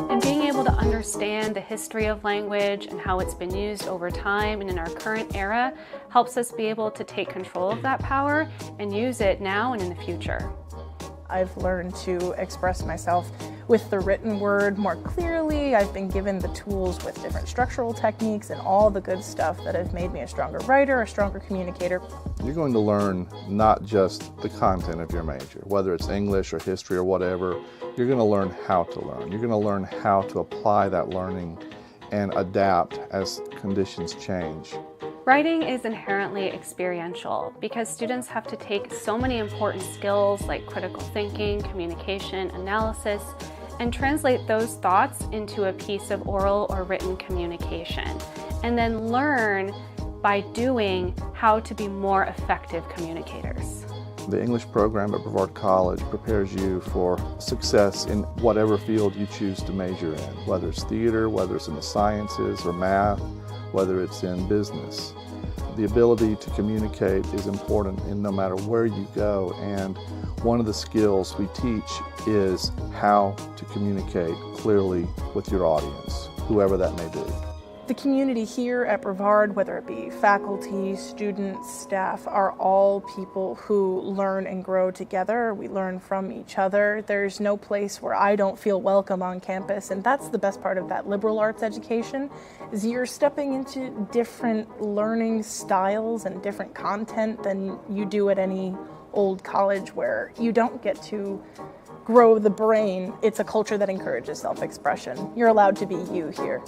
And being able to understand the history of language and how it's been used over time and in our current era helps us be able to take control of that power and use it now and in the future. I've learned to express myself with the written word more clearly. I've been given the tools with different structural techniques and all the good stuff that have made me a stronger writer, a stronger communicator. You're going to learn not just the content of your major, whether it's English or history or whatever. You're going to learn how to learn. You're going to learn how to apply that learning and adapt as conditions change. Writing is inherently experiential because students have to take so many important skills like critical thinking, communication, analysis, and translate those thoughts into a piece of oral or written communication, and then learn by doing how to be more effective communicators. The English program at Brevard College prepares you for success in whatever field you choose to major in, whether it's theater, whether it's in the sciences or math, whether it's in business. The ability to communicate is important in no matter where you go, and one of the skills we teach is how to communicate clearly with your audience, whoever that may be. The community here at Brevard, whether it be faculty, students, staff, are all people who learn and grow together. We learn from each other. There's no place where I don't feel welcome on campus, and that's the best part of that liberal arts education, is you're stepping into different learning styles and different content than you do at any old college where you don't get to grow the brain. It's a culture that encourages self-expression. You're allowed to be you here.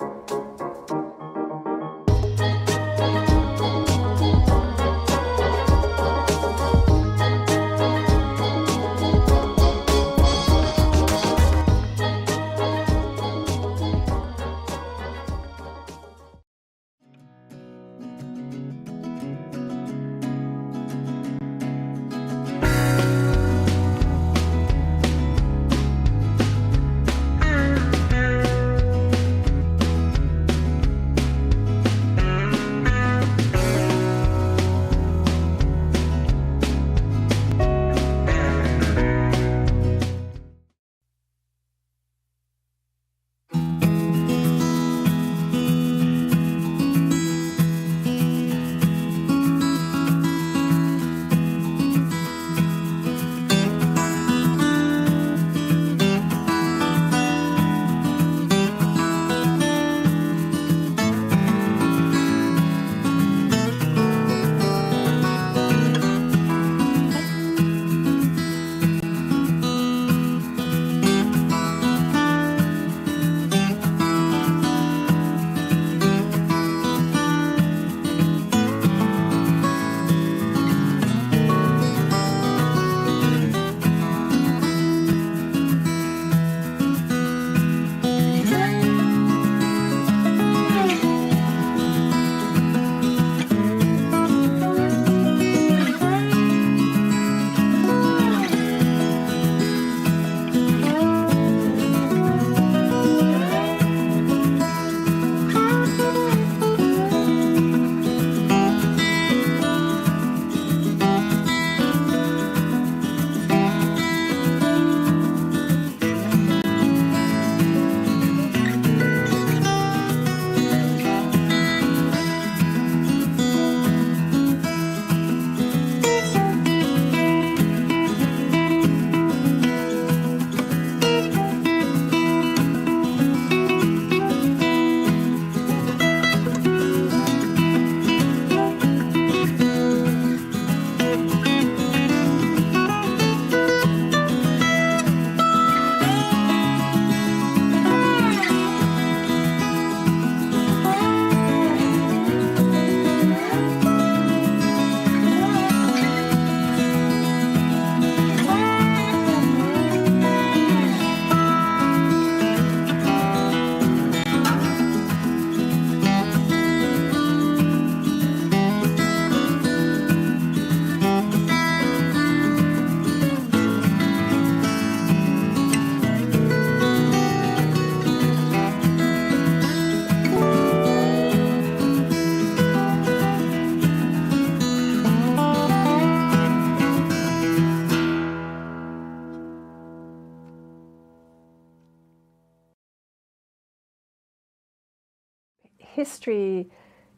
history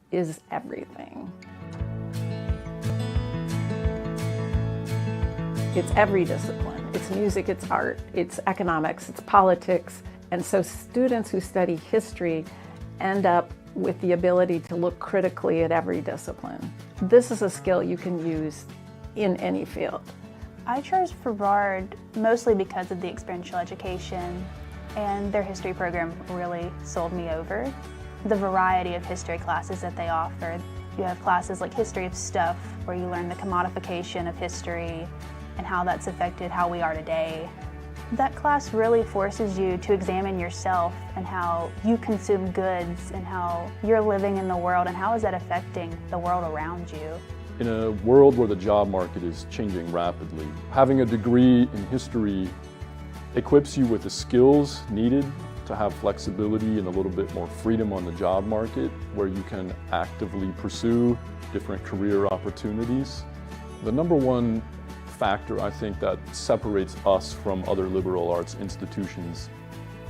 is everything. It's every discipline. It's music, it's art, it's economics, it's politics. And so students who study history end up with the ability to look critically at every discipline. This is a skill you can use in any field. I chose Brevard mostly because of the experiential education, and their history program really sold me over. The variety of history classes that they offer. You have classes like History of Stuff, where you learn the commodification of history and how that's affected how we are today. That class really forces you to examine yourself and how you consume goods and how you're living in the world and how is that affecting the world around you. In a world where the job market is changing rapidly, having a degree in history equips you with the skills needed to have flexibility and a little bit more freedom on the job market, where you can actively pursue different career opportunities. The number one factor I think that separates us from other liberal arts institutions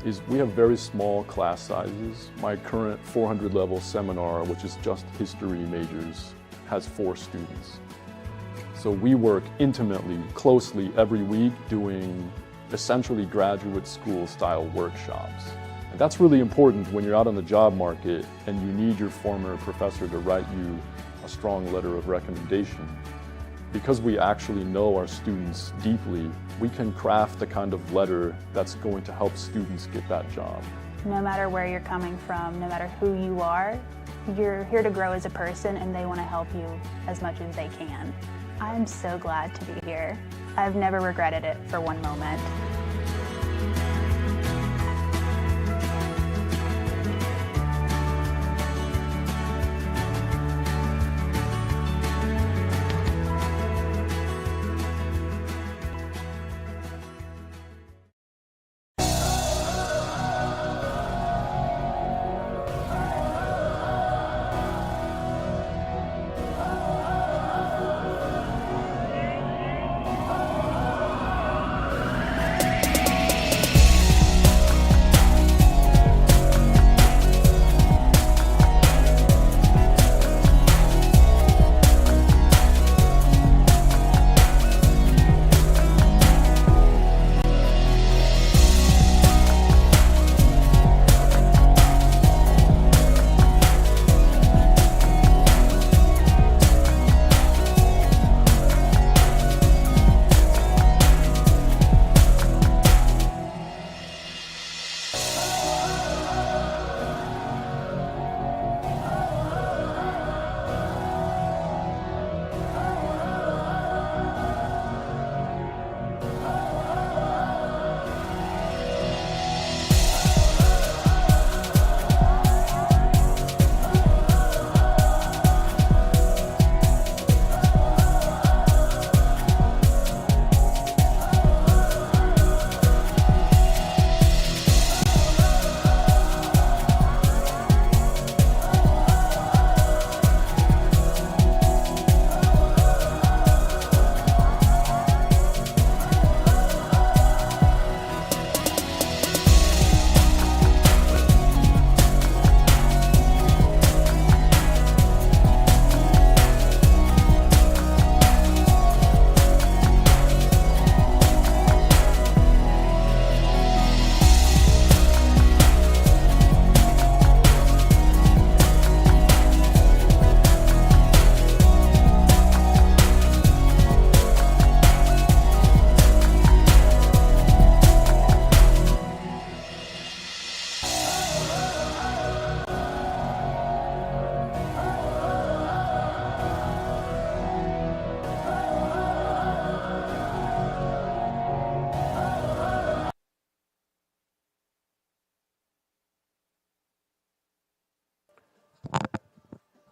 is we have very small class sizes. My current 400 level seminar, which is just history majors, has 4 students. So we work intimately, closely every week doing essentially graduate school style workshops. And that's really important when you're out on the job market and you need your former professor to write you a strong letter of recommendation. Because we actually know our students deeply, we can craft the kind of letter that's going to help students get that job. No matter where you're coming from, no matter who you are, you're here to grow as a person and they want to help you as much as they can. I'm so glad to be here. I've never regretted it for one moment.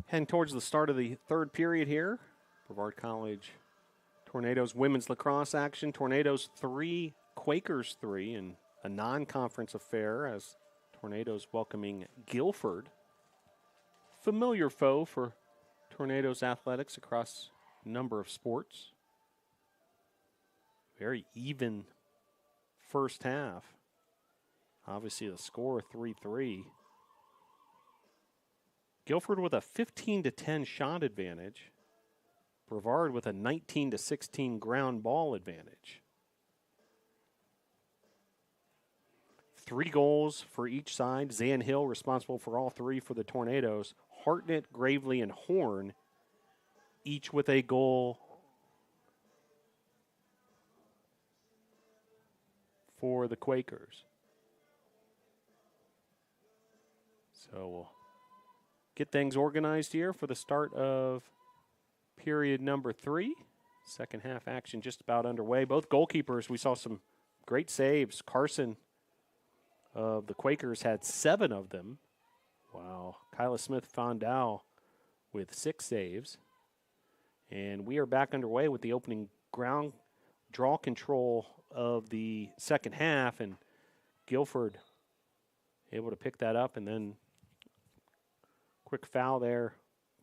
Heading towards the start of the third period here. Brevard College Tornadoes women's lacrosse action. Tornadoes 3, Quakers 3 in a non-conference affair as Tornadoes welcoming Guilford. Familiar foe for Tornadoes athletics across a number of sports. Very even first half. Obviously the score 3-3. Guilford with a 15-10 shot advantage. Brevard with a 19-16 ground ball advantage. 3 goals for each side. Zan Hill responsible for all 3 for the Tornadoes. Hartnett, Gravely, and Horn each with a goal for the Quakers. So we'll get things organized here for the start of period number 3. Second half action just about underway. Both goalkeepers, we saw some great saves. Carson of the Quakers had 7 of them. Wow. Kyla Smith-Fondal with 6 saves. And we are back underway with the opening ground draw control of the second half. And Guilford able to pick that up, and then quick foul there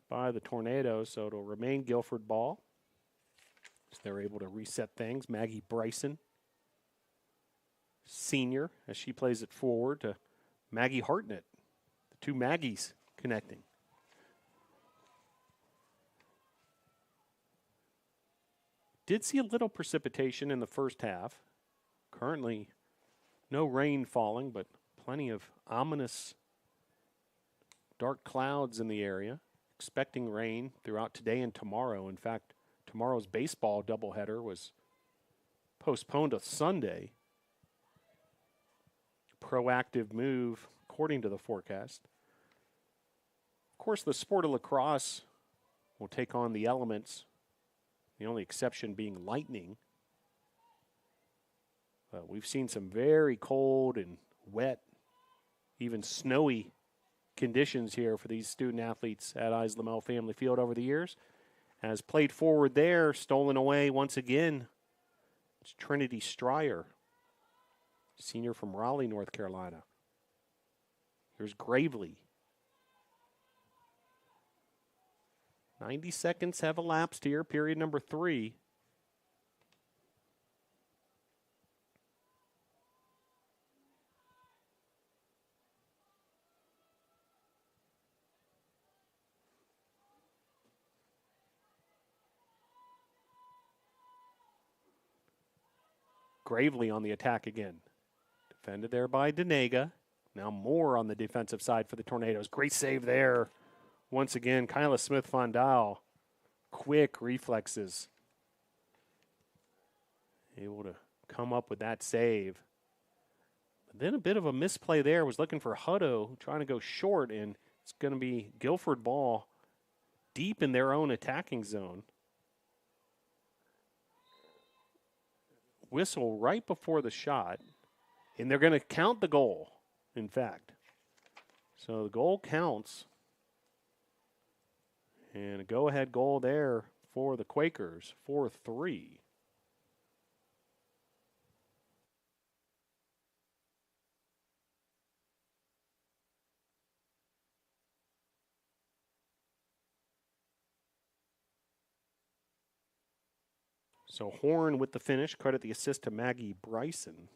by the Tornadoes, so it'll remain Guilford ball. So they're able to reset things. Maggie Bryson, senior, as she plays it forward to Maggie Hartnett. The 2 Maggies connecting. Did see a little precipitation in the first half. Currently, no rain falling, but plenty of ominous dark clouds in the area. Expecting rain throughout today and tomorrow. In fact, tomorrow's baseball doubleheader was postponed to Sunday. Proactive move, according to the forecast. Of course, the sport of lacrosse will take on the elements, the only exception being lightning. We've seen some very cold and wet, even snowy conditions here for these student athletes at Isla Family Field over the years. As played forward there, stolen away once again, it's Trinity Stryer, senior from Raleigh, North Carolina. Here's Gravely. 90 seconds have elapsed here, period number 3. Gravely on the attack again. Defended there by Denega. Now more on the defensive side for the Tornadoes. Great save there. Once again, Kyla Smith-Fondal. Quick reflexes. Able to come up with that save. But then a bit of a misplay there. Was looking for Hutto, trying to go short, and it's going to be Guilford ball deep in their own attacking zone. Whistle right before the shot, and they're going to count the goal, in fact. So the goal counts, and a go-ahead goal there for the Quakers, 4-3. So Horn with the finish. Credit the assist to Maggie Bryson.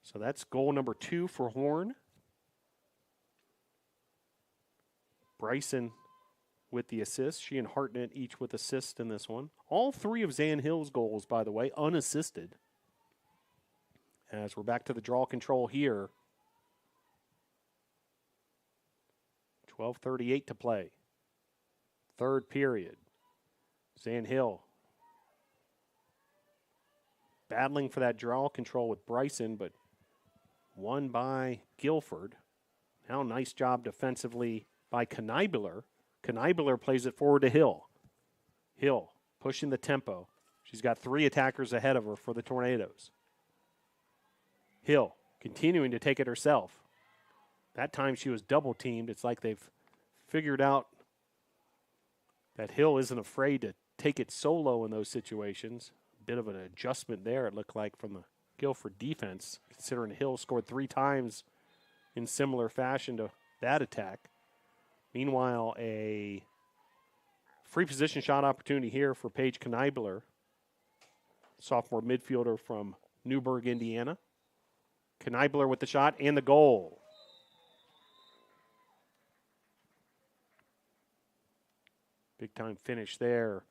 So that's goal number 2 for Horn. Bryson with the assist. She and Hartnett each with assists in this one. All 3 of Zan Hill's goals, by the way, unassisted. As we're back to the draw control here. 12:38 to play. Third period. Zan Hill battling for that draw control with Bryson, but won by Guilford. Now nice job defensively by Knibler. Knibler plays it forward to Hill. Hill pushing the tempo. She's got 3 attackers ahead of her for the Tornadoes. Hill continuing to take it herself. That time she was double teamed. It's like they've figured out that Hill isn't afraid to take it solo in those situations. A bit of an adjustment there, it looked like, from the Guilford defense, considering Hill scored 3 times in similar fashion to that attack. Meanwhile, a free position shot opportunity here for Paige Knibler, sophomore midfielder from Newburgh, Indiana. Knibler with the shot and the goal. Big time finish there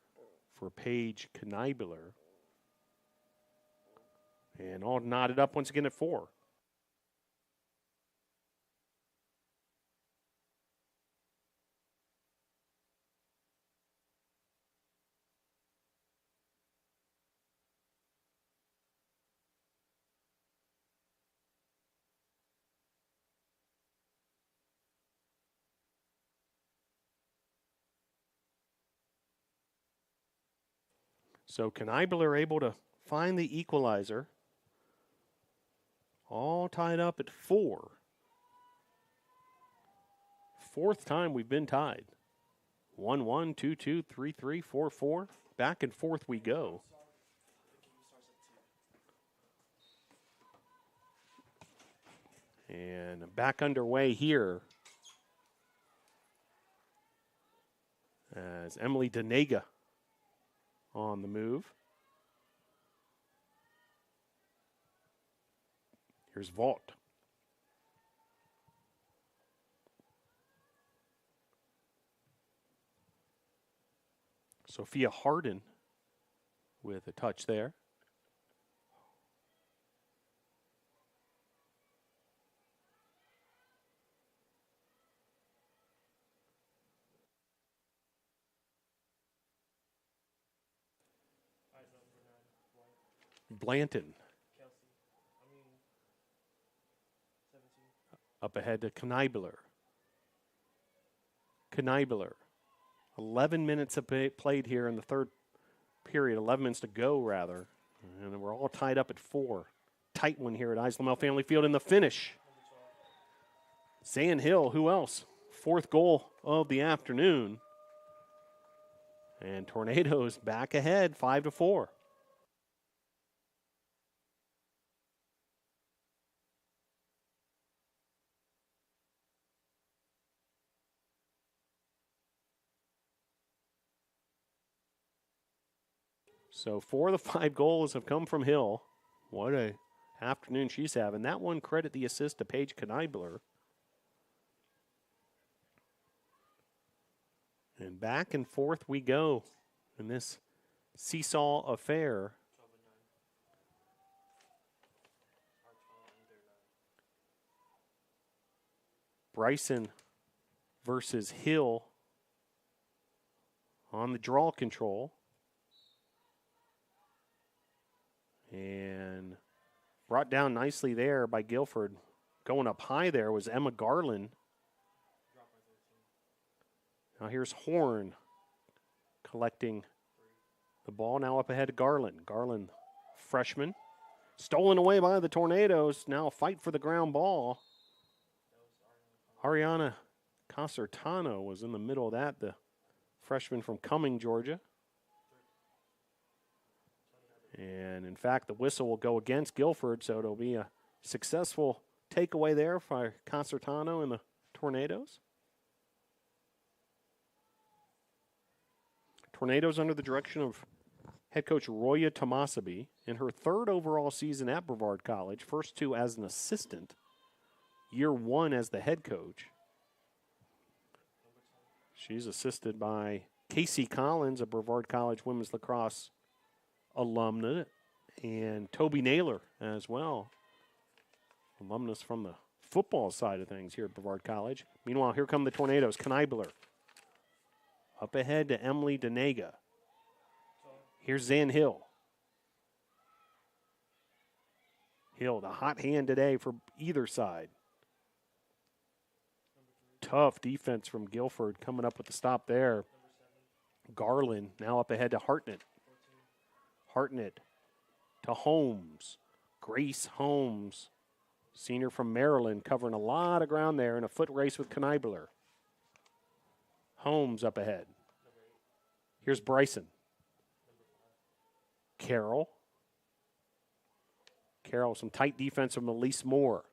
for Paige Knibler. And all knotted up once again at 4. So Knibler able to find the equalizer. All tied up at 4. Fourth time we've been tied. 1-1, 2-2, 3-3, 4-4. Back and forth we go. And back underway here as Emily Denega on the move. Here's Vault. Sophia Harden with a touch there. Blanton. Up ahead to Knibler. Knibler. 11 minutes of played here in the third period. 11 minutes to go, rather. And we're all tied up at 4. Tight one here at Islamel Family Field in the finish. Zan Hill, who else? 4th goal of the afternoon. And Tornadoes back ahead, 5-4. So 4 of the 5 goals have come from Hill. What a afternoon she's having. That one, credit the assist to Paige Knibler. And back and forth we go in this seesaw affair. Bryson versus Hill on the draw control. And brought down nicely there by Guilford. Going up high there was Emma Garland. Now here's Horn collecting the ball. Now up ahead to Garland. Garland, freshman. Stolen away by the Tornadoes. Now a fight for the ground ball. Ariana Casertano was in the middle of that, the freshman from Cumming, Georgia. And, in fact, the whistle will go against Guilford, so it'll be a successful takeaway there for Casertano and the Tornadoes. Tornadoes under the direction of head coach Roya Tomasabi in her 3rd overall season at Brevard College, first 2 as an assistant, year 1 as the head coach. She's assisted by Casey Collins, a Brevard College women's lacrosse alumna, and Toby Naylor as well, alumnus from the football side of things here at Brevard College. Meanwhile, here come the Tornadoes. Knibler up ahead to Emily Denega. Here's Zan Hill. Hill, the hot hand today for either side. Tough defense from Guilford coming up with the stop there. Garland now up ahead to Hartnett. Hartnett to Holmes. Grace Holmes, senior from Maryland, covering a lot of ground there in a foot race with Knibler. Holmes up ahead. Here's Bryson. Carroll. Carroll, some tight defense from Elise Moore.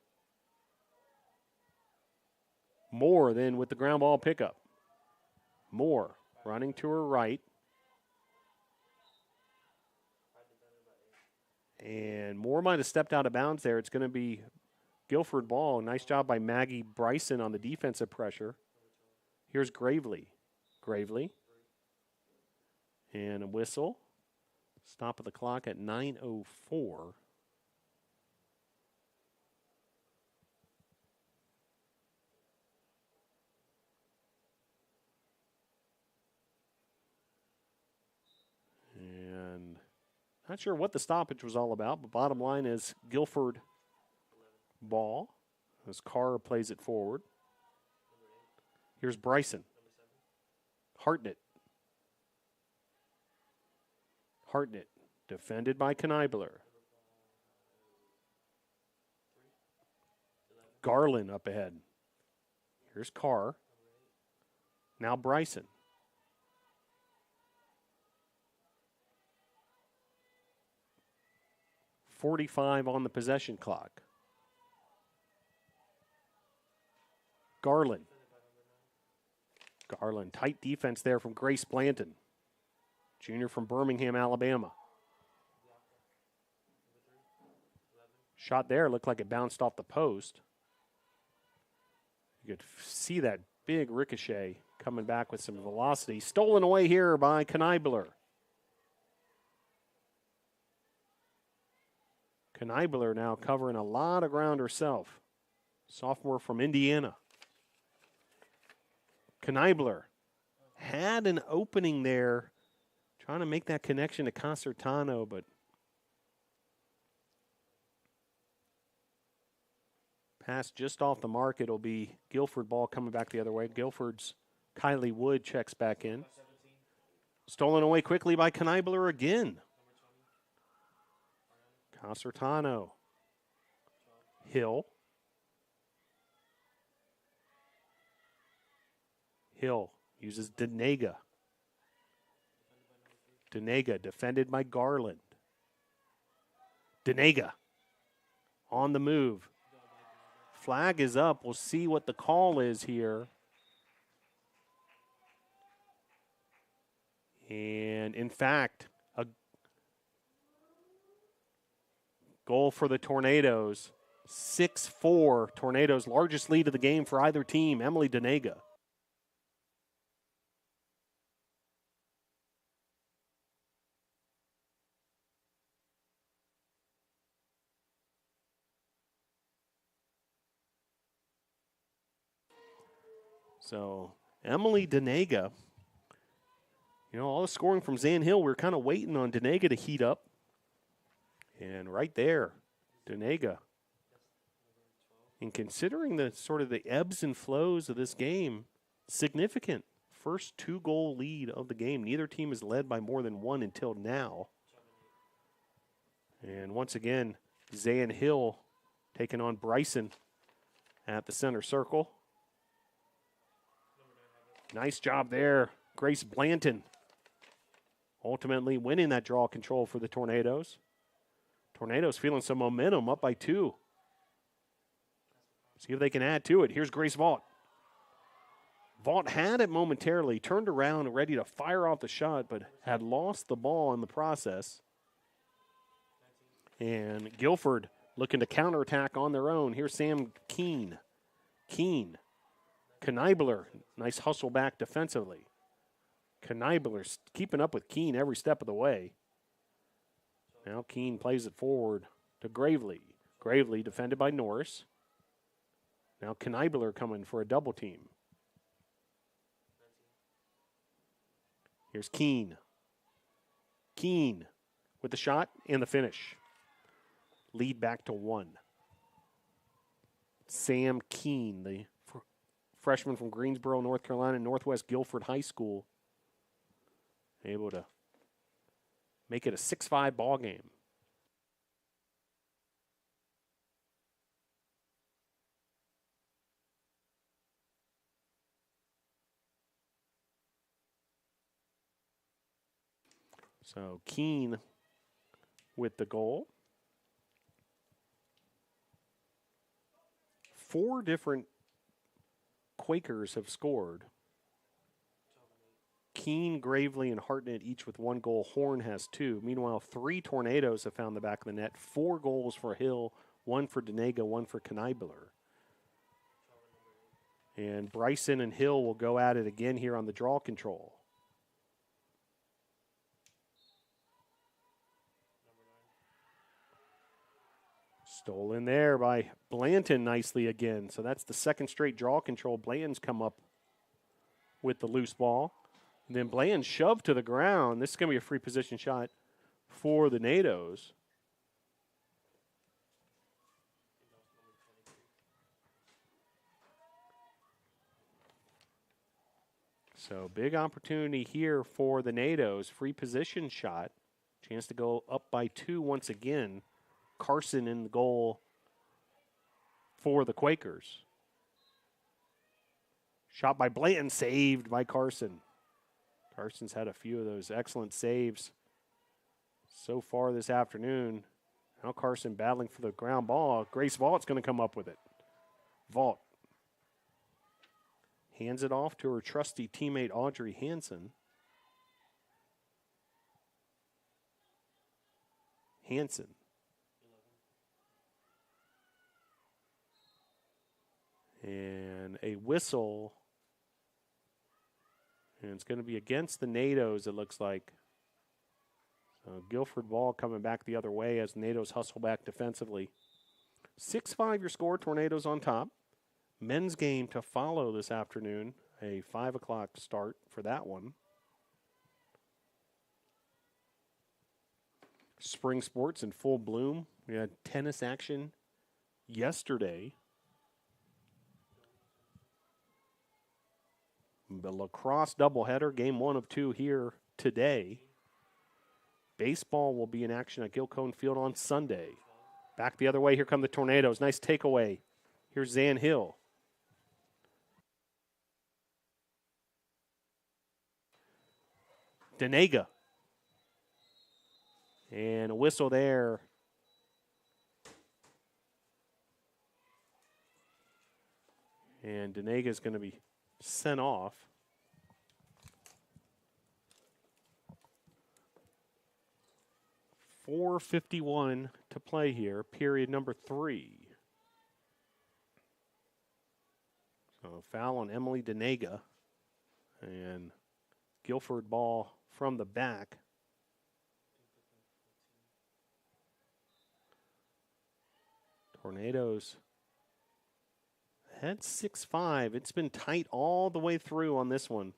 Moore then with the ground ball pickup. Moore running to her right. And Moore might have stepped out of bounds there. It's going to be Guilford ball. Nice job by Maggie Bryson on the defensive pressure. Here's Gravely. Gravely And a whistle. Stop of the clock at 9:04. And not sure what the stoppage was all about, but bottom line is Guilford ball as Carr plays it forward. Here's Bryson. Hartnett. Hartnett, defended by Knibler. Garland up ahead. Here's Carr. Now Bryson. .45 on the possession clock. Garland. Garland, tight defense there from Grace Blanton. Junior from Birmingham, Alabama. Shot there, looked like it bounced off the post. You could see that big ricochet coming back with some velocity. Stolen away here by Knibler. Knibler now covering a lot of ground herself. Sophomore from Indiana. Knibler had an opening there, trying to make that connection to Concertano, but pass just off the mark. It'll be Guilford ball coming back the other way. Guilford's Kylie Wood checks back in. Stolen away quickly by Knibler again. Concertano. Hill. Hill uses Denega. Denega defended by Garland. Denega on the move. Flag is up. We'll see what the call is here. And in fact, a goal for the Tornadoes. 6-4. Tornadoes' largest lead of the game for either team. Emily Denega. So, Emily Denega, all the scoring from Zan Hill, we were kind of waiting on Denega to heat up. And right there, Denega. And considering the sort of the ebbs and flows of this game, significant. First 2-goal lead of the game. Neither team has led by more than one until now. And once again, Zan Hill taking on Bryson at the center circle. Nice job there, Grace Blanton. Ultimately winning that draw control for the Tornadoes. Tornadoes feeling some momentum, up by 2. See if they can add to it. Here's Grace Vaught. Vaught had it momentarily, turned around and ready to fire off the shot, but had lost the ball in the process. And Guilford looking to counterattack on their own. Here's Sam Keene. Knibler, nice hustle back defensively. Knibler keeping up with Keene every step of the way. Now Keene plays it forward to Gravely. Gravely defended by Norris. Now Knibler coming for a double team. Here's Keene. Keene with the shot and the finish. Lead back to 1. Sam Keene, the freshman from Greensboro, North Carolina, Northwest Guilford High School, able to make it a 6-5 ball game. So Keene with the goal. 4 different Quakers have scored. Keene, Gravely, and Hartnett each with 1 goal. Horn has 2. Meanwhile, 3 Tornadoes have found the back of the net. 4 goals for Hill, 1 for Denega, 1 for Knibler. And Bryson and Hill will go at it again here on the draw control. Stolen there by Blanton nicely again. So that's the second straight draw control. Blanton's come up with the loose ball. And then Blanton shoved to the ground. This is going to be a free position shot for the NATOs. So big opportunity here for the NATOs. Free position shot. Chance to go up by 2 once again. Carson in the goal for the Quakers. Shot by Blanton, saved by Carson. Carson's had a few of those excellent saves so far this afternoon. Now Carson battling for the ground ball. Grace Vaught's going to come up with it. Vaught hands it off to her trusty teammate Audrey Hansen. Hansen. And a whistle. And it's going to be against the NATOs, it looks like. So Guilford ball coming back the other way as the NATOs hustle back defensively. 6-5 your score, Tornadoes on top. Men's game to follow this afternoon, a 5 o'clock start for that one. Spring sports in full bloom. We had tennis action yesterday. The lacrosse doubleheader, game 1 of 2 here today. Baseball will be in action at Gilcone Field on Sunday. Back the other way, here come the Tornadoes. Nice takeaway. Here's Zan Hill. Denega. And a whistle there. And Denega is going to be sent off. .451 to play here, period number 3. So foul on Emily Denega. And Guilford ball from the back. Tornadoes had 6-5. It's been tight all the way through on this one.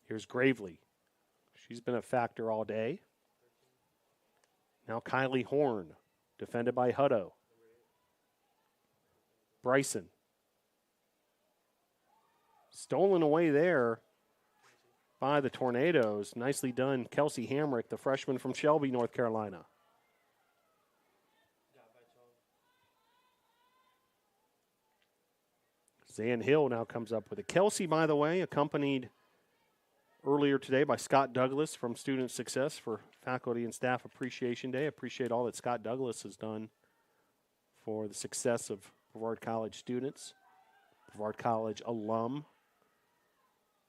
Here's Gravely. She's been a factor all day. Now Kylie Horn, defended by Hutto. Bryson. Stolen away there by the Tornadoes. Nicely done, Kelsey Hamrick, the freshman from Shelby, North Carolina. Zan Hill now comes up with it. Kelsey, by the way, accompanied earlier today by Scott Douglas from Student Success for Faculty and Staff Appreciation Day. Appreciate all that Scott Douglas has done for the success of Brevard College students. Brevard College alum,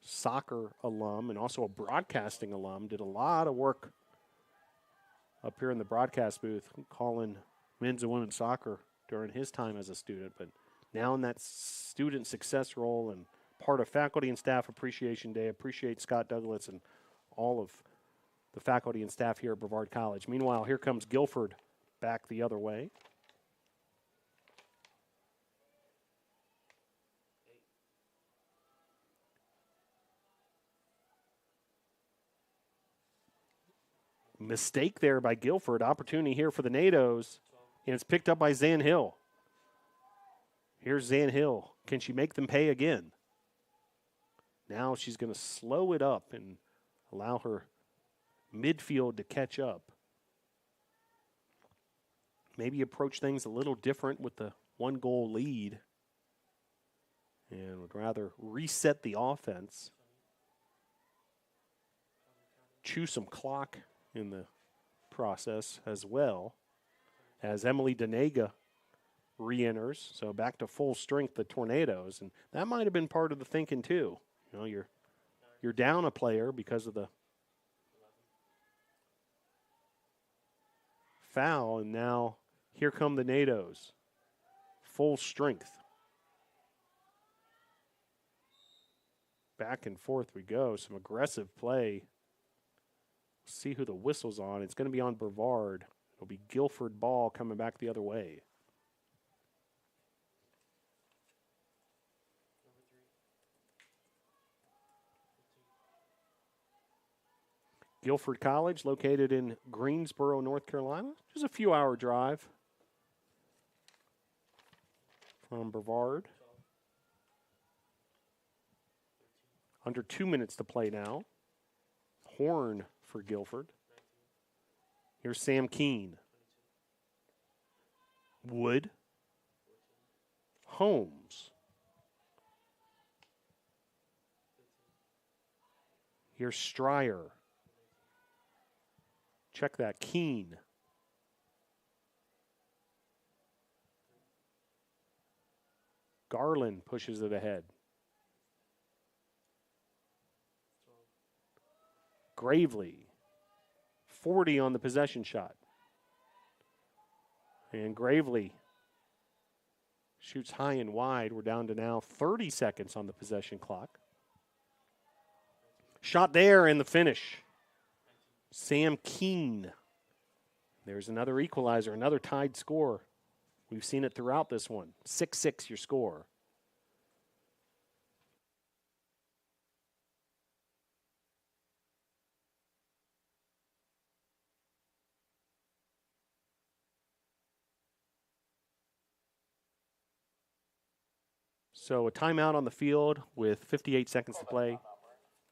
soccer alum, and also a broadcasting alum. Did a lot of work up here in the broadcast booth, calling men's and women's soccer during his time as a student. But now in that student success role and part of Faculty and Staff Appreciation Day. Appreciate Scott Douglas and all of the faculty and staff here at Brevard College. Meanwhile, here comes Guilford back the other way. Mistake there by Guilford. Opportunity here for the NATOs, and it's picked up by Zan Hill. Here's Zan Hill. Can she make them pay again? Now she's going to slow it up and allow her midfield to catch up. Maybe approach things a little different with the 1-goal lead, and would rather reset the offense, chew some clock in the process as well, as Emily Denega re-enters. So back to full strength, the Tornadoes, and that might have been part of the thinking too. You know, you're down a player because of the foul, and now here come the NATOs. Full strength. Back and forth we go. Some aggressive play See who the whistle's on. It's going to be on Brevard. It'll be Guilford ball coming back the other way. Guilford College, located in Greensboro, North Carolina. Just a few-hour drive from Brevard. Under 2 minutes to play now. Horn for Guilford. Here's Sam Keene. Wood. Holmes. Here's Stryer. Check that. Keene. Garland pushes it ahead. Gravely. 40 on the possession shot. And Gravely shoots high and wide. We're down to now 30 seconds on the possession clock. Shot there and the finish. Sam Keene. There's another equalizer, another tied score. We've seen it throughout this one. 6-6 your score. So a timeout on the field with 58 seconds to play.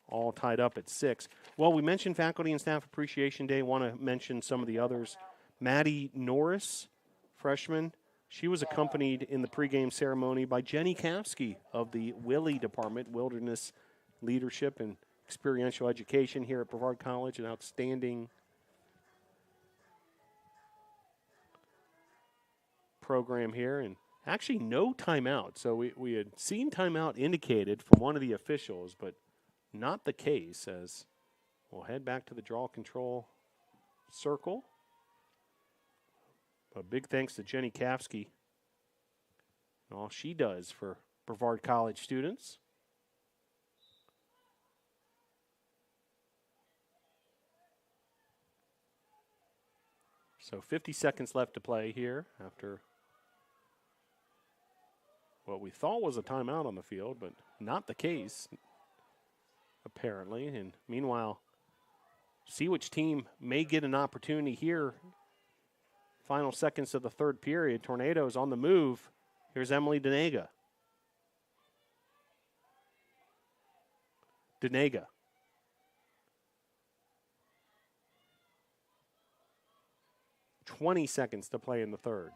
All tied up at 6. Well, we mentioned Faculty and Staff Appreciation Day. Want to mention some of the others. Maddie Norris, freshman. She was accompanied in the pregame ceremony by Jenny Kafsky of the Willie Department, Wilderness Leadership and Experiential Education here at Brevard College. An outstanding program here. And actually no timeout. So we had seen timeout indicated from one of the officials, but not the case, as we'll head back to the draw control circle. A big thanks to Jenny Kafsky and all she does for Brevard College students. So 50 seconds left to play here after what we thought was a timeout on the field, but not the case, apparently. And meanwhile, see which team may get an opportunity here. Final seconds of the third period. Tornadoes on the move. Here's Emily Denega. Denega. .20 seconds to play in the third.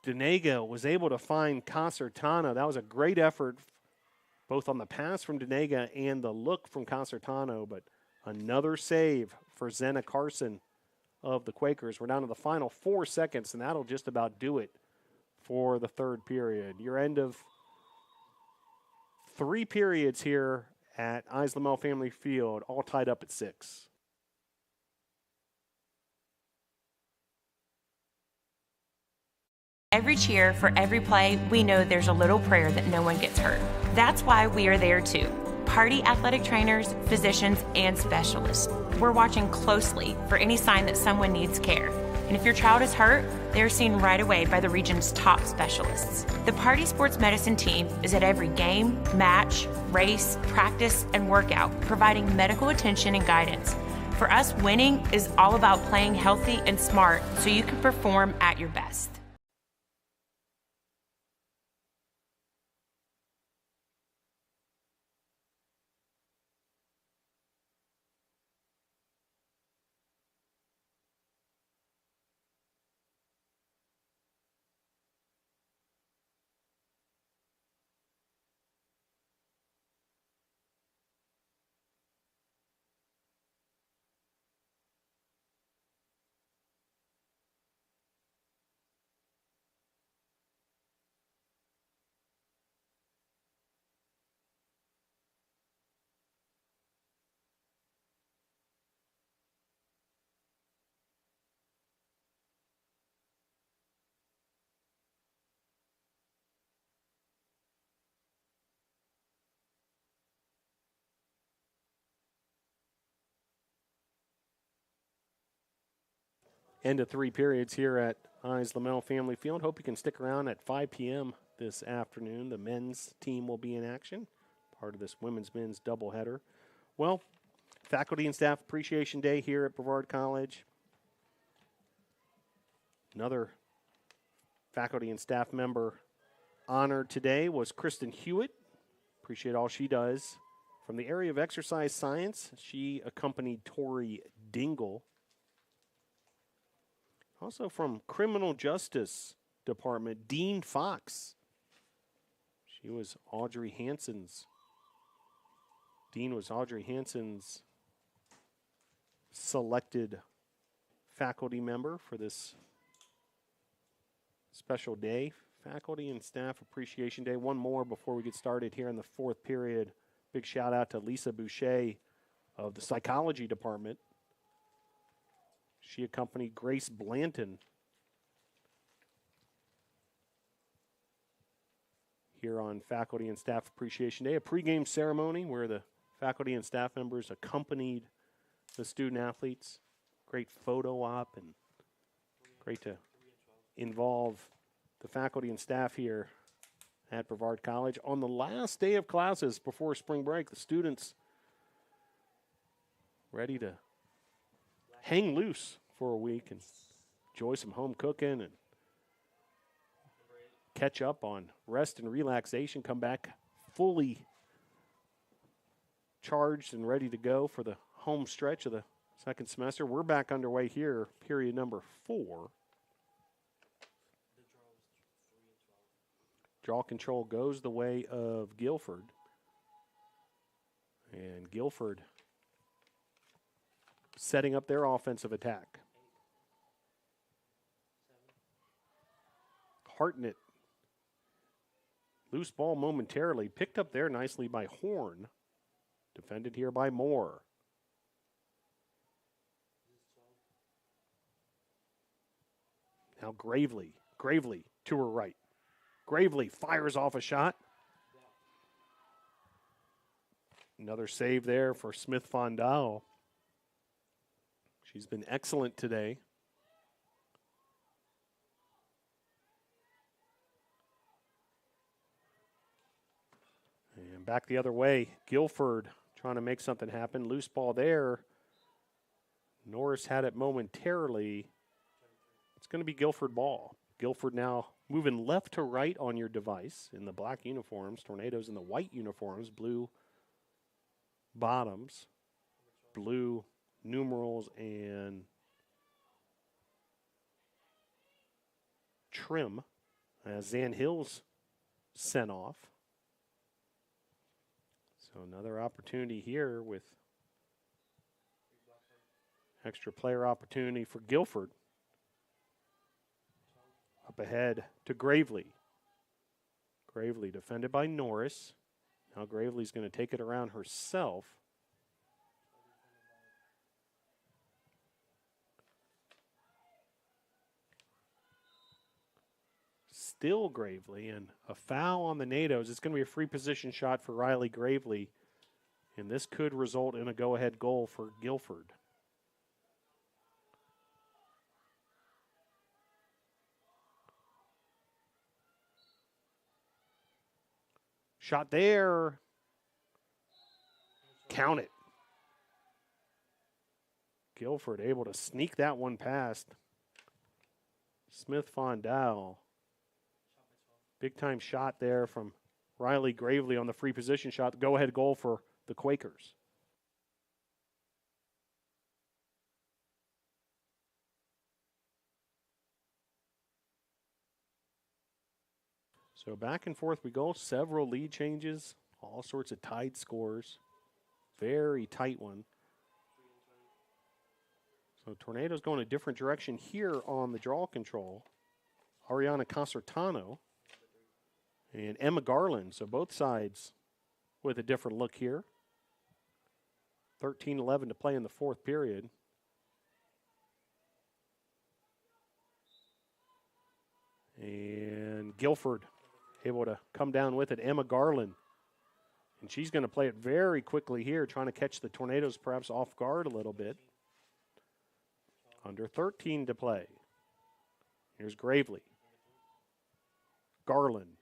Denega was able to find Concertano. That was a great effort, both on the pass from Denega and the look from Concertano, but another save for Zena Carson of the Quakers. We're down to the final 4 seconds, and that'll just about do it for the third period. Your end of 3 periods here at Islamel Family Field, all tied up at 6. Every cheer, for every play, we know there's a little prayer that no one gets hurt. That's why we are there too. Party athletic trainers, physicians, and specialists. We're watching closely for any sign that someone needs care. And if your child is hurt, they're seen right away by the region's top specialists. The Party Sports Medicine team is at every game, match, race, practice, and workout, providing medical attention and guidance. For us, winning is all about playing healthy and smart so you can perform at your best. end of 3 periods here at Eyes Lamel Family Field. Hope you can stick around at 5 p.m. this afternoon. The men's team will be in action, part of this women's-men's doubleheader. Well, Faculty and Staff Appreciation Day here at Brevard College. Another faculty and staff member honored today was Kristen Hewitt. Appreciate all she does. From the area of exercise science, she accompanied Tori Dingle. Also from Criminal Justice Department, Dean Fox. She was Audrey Hansen's. Dean was Audrey Hansen's selected faculty member for this special day, Faculty and Staff Appreciation Day. One more before we get started here in the 4th period. Big shout out to Lisa Boucher of the Psychology Department. She accompanied Grace Blanton here on Faculty and Staff Appreciation Day. A pregame ceremony where the faculty and staff members accompanied the student athletes. Great photo op and great to involve the faculty and staff here at Brevard College. On the last day of classes before spring break, the students ready to hang loose for a week and enjoy some home cooking and catch up on rest and relaxation, come back fully charged and ready to go for the home stretch of the second semester. We're back underway here, period number 4. Draw control goes the way of Guilford. And Guilford setting up their offensive attack. Hartnett. Loose ball momentarily. Picked up there nicely by Horn. Defended here by Moore. Now Gravely. Gravely to her right. Gravely fires off a shot. Another save there for Smith Fondal. She's been excellent today. And back the other way, Guilford trying to make something happen. Loose ball there. Norris had it momentarily. It's going to be Guilford ball. Guilford now moving left to right on your device in the black uniforms. Tornadoes in the white uniforms, blue bottoms, blue numerals and trim as Zan Hills sent off. So another opportunity here with extra player opportunity for Guilford. Up ahead to Gravely. Gravely defended by Norris. Now Gravely's going to take it around herself. Still Gravely, and a foul on the NATOs. It's going to be a free position shot for Riley Gravely, and this could result in a go-ahead goal for Guilford. Shot there. Count it. Guilford able to sneak that one past Smith Fondal. Big time shot there from Riley Gravely on the free position shot. Go ahead goal for the Quakers. So back and forth we go. Several lead changes, all sorts of tied scores. Very tight one. So Tornadoes going a different direction here on the draw control. Ariana Concertano and Emma Garland. So both sides with a different look here. 13-11 to play in the 4th period. And Guilford able to come down with it. Emma Garland. And she's going to play it very quickly here, trying to catch the Tornadoes perhaps off guard a little bit. Under 13 to play. Here's Gravely. Garland.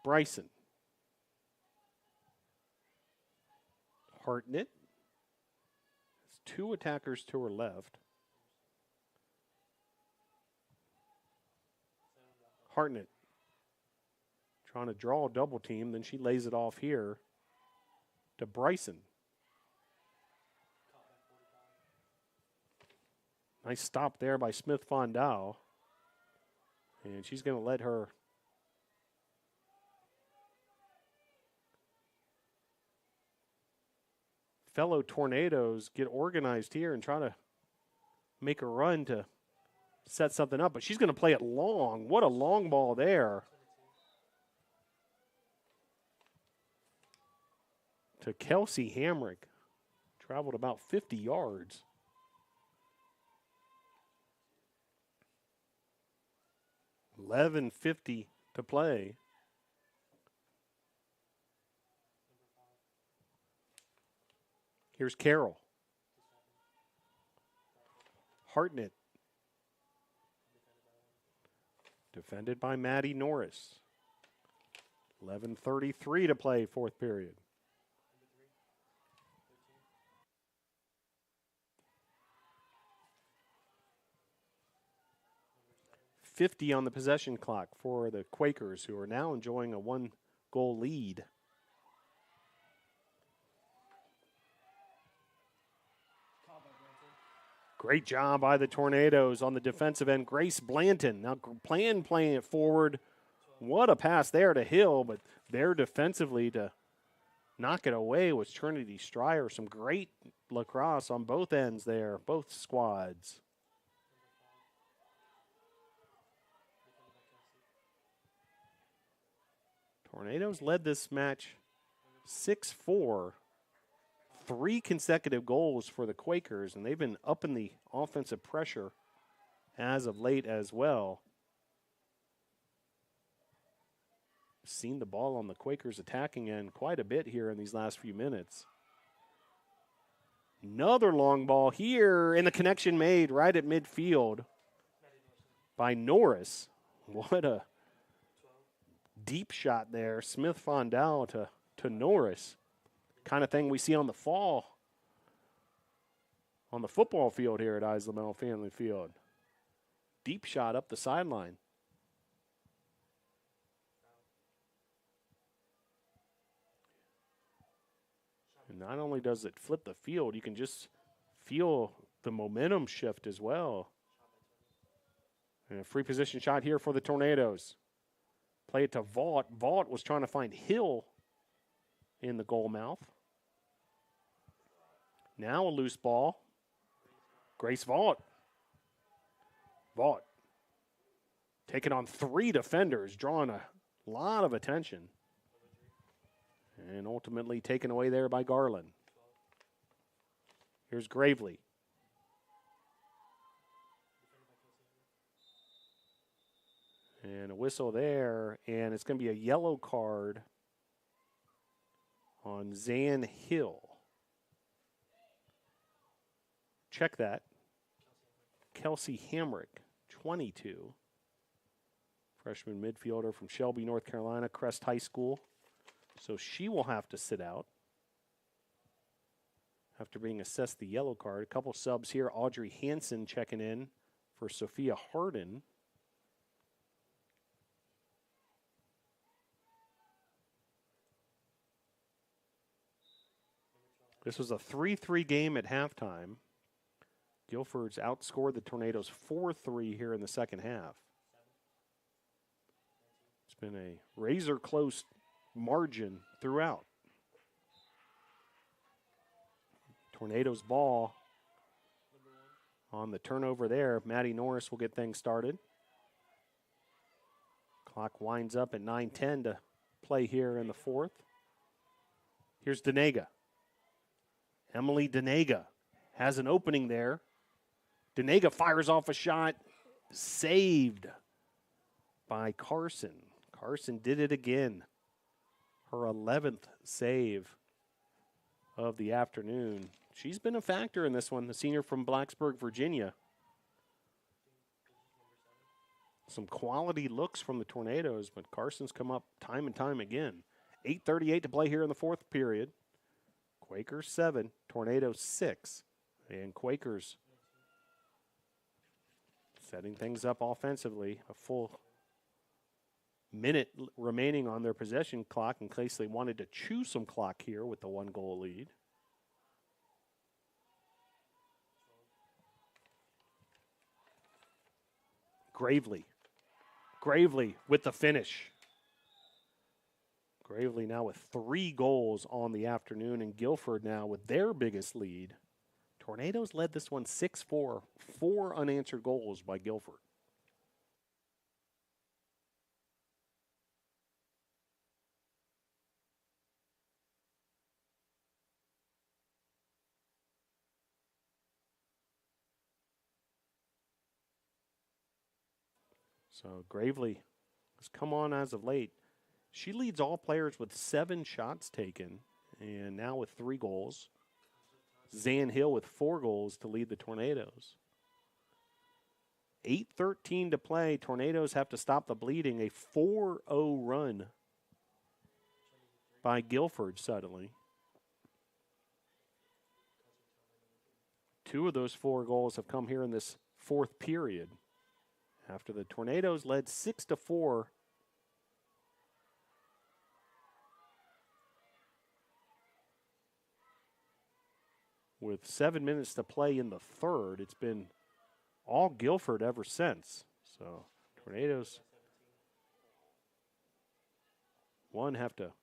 Bryson. Hartnett. Has two attackers to her left. Hartnett trying to draw a double team, then she lays it off here to Bryson. Nice stop there by Smith-Fondal. And she's going to let her fellow Tornadoes get organized here and try to make a run to set something up. But she's going to play it long. What a long ball there. To Kelsey Hamrick. Traveled about 50 yards. $11:50 to play. Here's Carroll. Hartnett. Defended by Maddie Norris. 11:33 to play, fourth period. .50 on the possession clock for the Quakers, who are now enjoying a one-goal lead. Great job by the Tornadoes on the defensive end. Grace Blanton now playing it forward. What a pass there to Hill, but there defensively to knock it away was Trinity Stryer. Some great lacrosse on both ends there, both squads. Tornadoes led this match 6-4. 3 consecutive goals for the Quakers, and they've been upping the offensive pressure as of late as well. Seen the ball on the Quakers attacking end quite a bit here in these last few minutes. Another long ball here, and the connection made right at midfield by Norris. What a deep shot there. Smith-Fondal to Norris. Kind of thing we see on the fall on the football field here at Isla Family Field. Deep shot up the sideline. And not only does it flip the field, you can just feel the momentum shift as well. And a free position shot here for the Tornadoes. Play it to Vaught. Vaught was trying to find Hill in the goal mouth. Now a loose ball. Grace Vaught. Vaught taking on 3 defenders, drawing a lot of attention. And ultimately taken away there by Garland. Here's Gravely. And a whistle there, and it's going to be a yellow card on Zan Hill. Check that. Kelsey Hamrick, 22. Freshman midfielder from Shelby, North Carolina, Crest High School. So she will have to sit out after being assessed the yellow card. A couple subs here. Audrey Hansen checking in for Sophia Harden. This was a 3-3 game at halftime. Guilford's outscored the Tornadoes 4-3 here in the second half. It's been a razor-close margin throughout. Tornadoes ball on the turnover there. Maddie Norris will get things started. Clock winds up at 9:10 to play here in the fourth. Here's Denega. Emily Denega has an opening there. Denega fires off a shot. Saved by Carson. Carson did it again. Her 11th save of the afternoon she's been a factor in this one, the senior from Blacksburg, Virginia. Some quality looks from the Tornadoes, but Carson's come up time and time again. 8:38 to play here in the fourth period. Quakers 7, Tornadoes 6. And Quakers setting things up offensively. A full minute remaining on their possession clock in case they wanted to chew some clock here with the 1-goal lead. Gravely with the finish. Gravely now with 3 goals on the afternoon, and Guilford now with their biggest lead. Tornadoes led this one 6-4, 4 unanswered goals by Guilford. So Gravely has come on as of late. She leads all players with 7 shots taken, and now with 3 goals. Zan Hill with 4 goals to lead the Tornadoes. 8:13 to play. Tornadoes have to stop the bleeding. A 4-0 run by Guilford suddenly. 2 of those 4 goals have come here in this fourth period, after the Tornadoes led 6-4. With 7 minutes to play in the third. It's been all Guilford ever since. So Tornadoes, 1, have to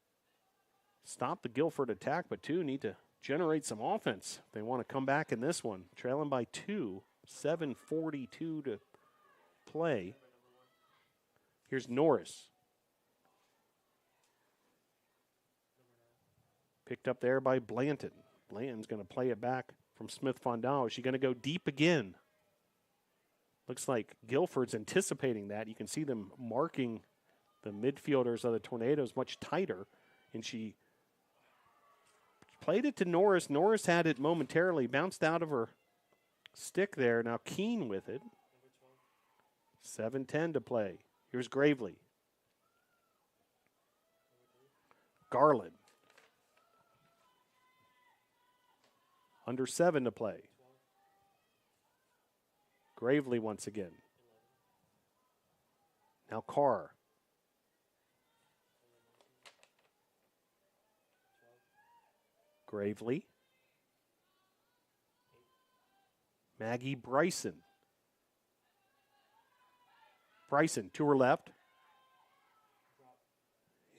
stop the Guilford attack, but 2, need to generate some offense. They want to come back in this one. Trailing by 2, 7:42 to play. Here's Norris. Picked up there by Blanton. Blanton's going to play it back from Smith-Fondal. Is she going to go deep again? Looks like Guilford's anticipating that. You can see them marking the midfielders of the Tornadoes much tighter. And she played it to Norris. Norris had it momentarily. Bounced out of her stick there. Now Keene with it. 7:10 to play. Here's Gravely. Garland. Under 7 to play. Gravely once again. Now Carr. Gravely. Maggie Bryson. Bryson to her left.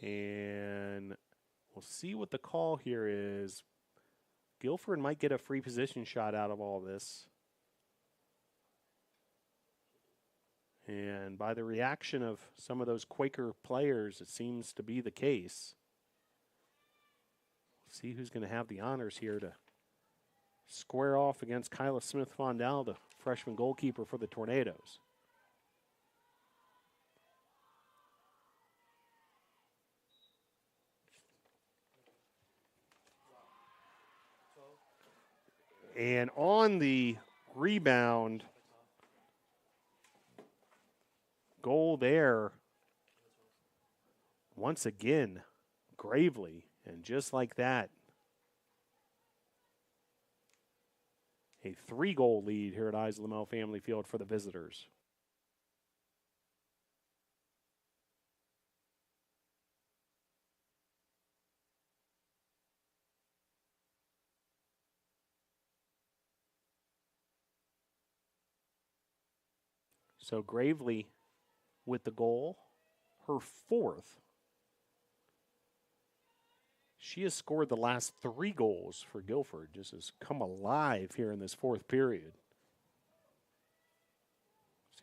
And we'll see what the call here is. Guilford might get a free position shot out of all this. And by the reaction of some of those Quaker players, it seems to be the case. We'll see who's going to have the honors here to square off against Kyla Smith-Fondal, the freshman goalkeeper for the Tornadoes. And on the rebound goal there, once again, Gravely. And just like that, a 3-goal lead here at Isa Lamel Family Field for the visitors. So Gravely with the goal, her 4th. She has scored the last 3 goals for Guilford, just has come alive here in this fourth period.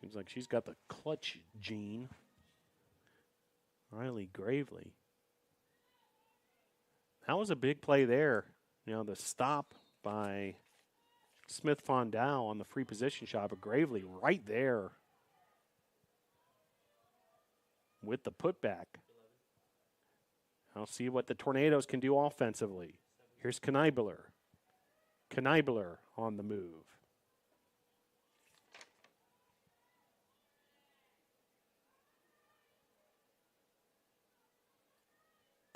Seems like she's got the clutch gene. Riley Gravely. That was a big play there. You know, the stop by Smith-Fondal on the free position shot, but Gravely right there with the putback. I'll see what the Tornadoes can do offensively. Here's Kneibler. Kneibler on the move.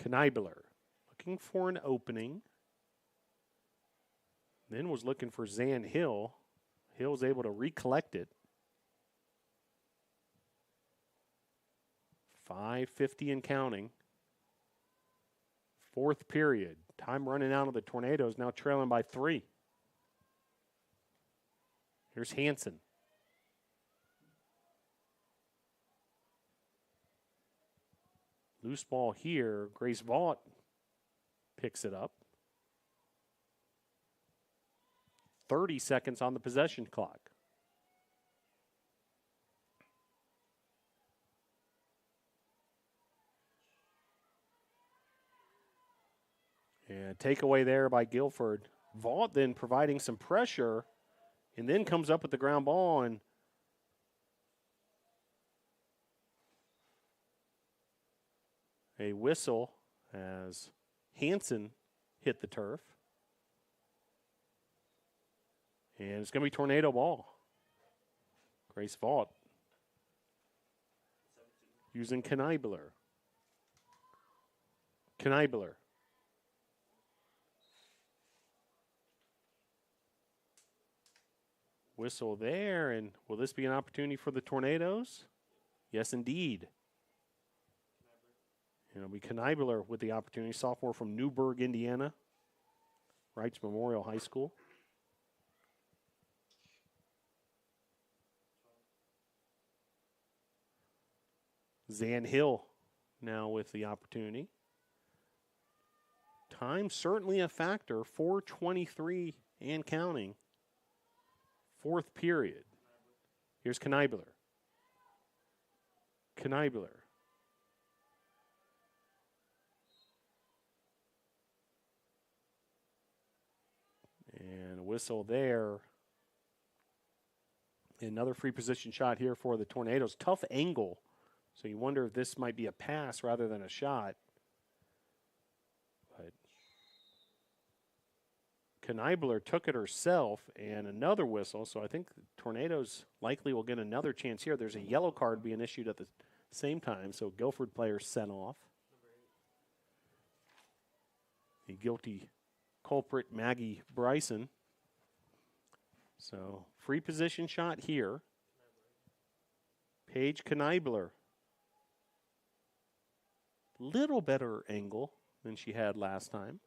Kneibler looking for an opening. Then was looking for Zan Hill. Hill's able to recollect it. 5:50 and counting. Fourth period. Time running out of the Tornadoes, now trailing by 3. Here's Hansen. Loose ball here. Grace Vaught picks it up. 30 seconds on the possession clock. And takeaway there by Guilford. Vaught then providing some pressure and then comes up with the ground ball and a whistle as Hansen hit the turf. And it's going to be tornado ball. Grace Vaught using Kneibler. Kneibler. Whistle there, and will this be an opportunity for the Tornadoes? Yes, indeed. It'll be Kneibler with the opportunity, sophomore from Newburgh, Indiana, Wrights Memorial High School. Zan Hill now with the opportunity. Time certainly a factor, 4:23 and counting. Fourth period. Here's Kneibler. Kneibler. And a whistle there. Another free position shot here for the Tornadoes. Tough angle. So you wonder if this might be a pass rather than a shot. But Kneibler took it herself, and another whistle. So I think the Tornadoes likely will get another chance here. There's a yellow card being issued at the same time, so Guilford players sent off. The guilty culprit, Maggie Bryson. So free position shot here. Paige Kneibler. Little better angle than she had last time.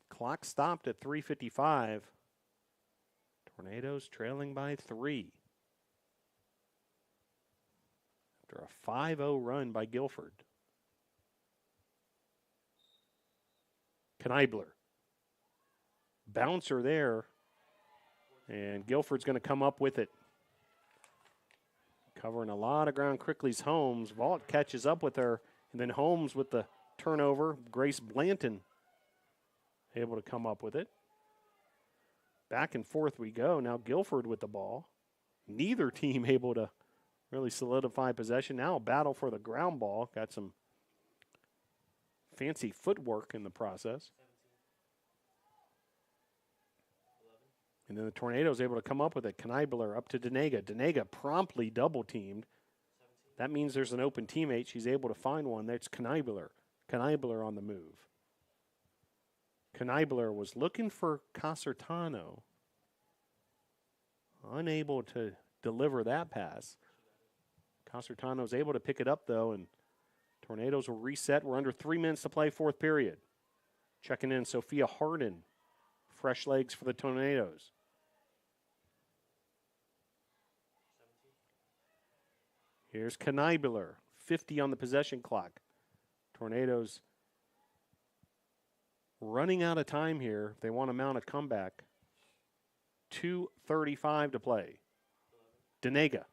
Clock stopped at 3:55. Tornadoes trailing by 3. After a 5-0 run by Guilford. Kneibler. Bouncer there. And Guilford's going to come up with it. Covering a lot of ground quickly's Holmes. Vaught catches up with her. And then Holmes with the turnover. Grace Blanton able to come up with it. Back and forth we go. Now Guilford with the ball. Neither team able to really solidify possession. Now a battle for the ground ball. Got some fancy footwork in the process. And then the Tornadoes able to come up with it. Kneibler up to Denega. Denega promptly double-teamed. That means there's an open teammate. She's able to find one. That's Kneibler. Kneibler on the move. Kneibler was looking for Casertano. Unable to deliver that pass. Casertano's able to pick it up, though, and Tornadoes will reset. We're under 3 minutes to play, fourth period. Checking in Sophia Harden. Fresh legs for the Tornadoes. Here's Kneibler, 50 on the possession clock. Tornadoes running out of time here if they want to mount a comeback. 2:35 to play. Denega.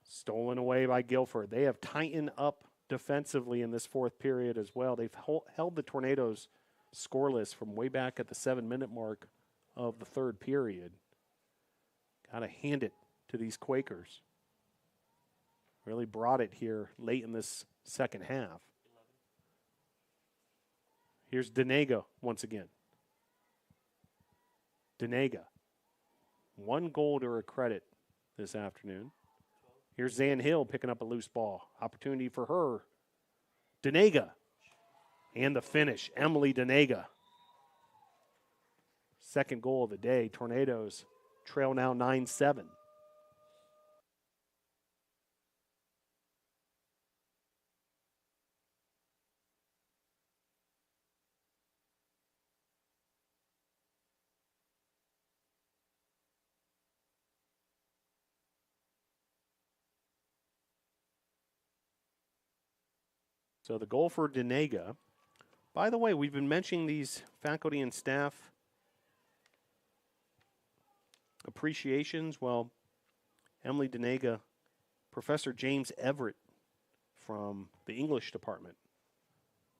Stolen away by Guilford. They have tightened up defensively in this fourth period as well. They've held the Tornadoes scoreless from way back at the 7-minute mark of the third period. Got to hand it to these Quakers. Really brought it here late in this second half. Here's Denega once again. Denega. 1 goal to her credit this afternoon. Here's Zan Hill picking up a loose ball. Opportunity for her. Denega. And the finish, Emily Denega. Second goal of the day. Tornadoes trail now 9-7. So the goal for Denega. By the way, we've been mentioning these faculty and staff appreciations. Well, Emily Denega, Professor James Everett from the English department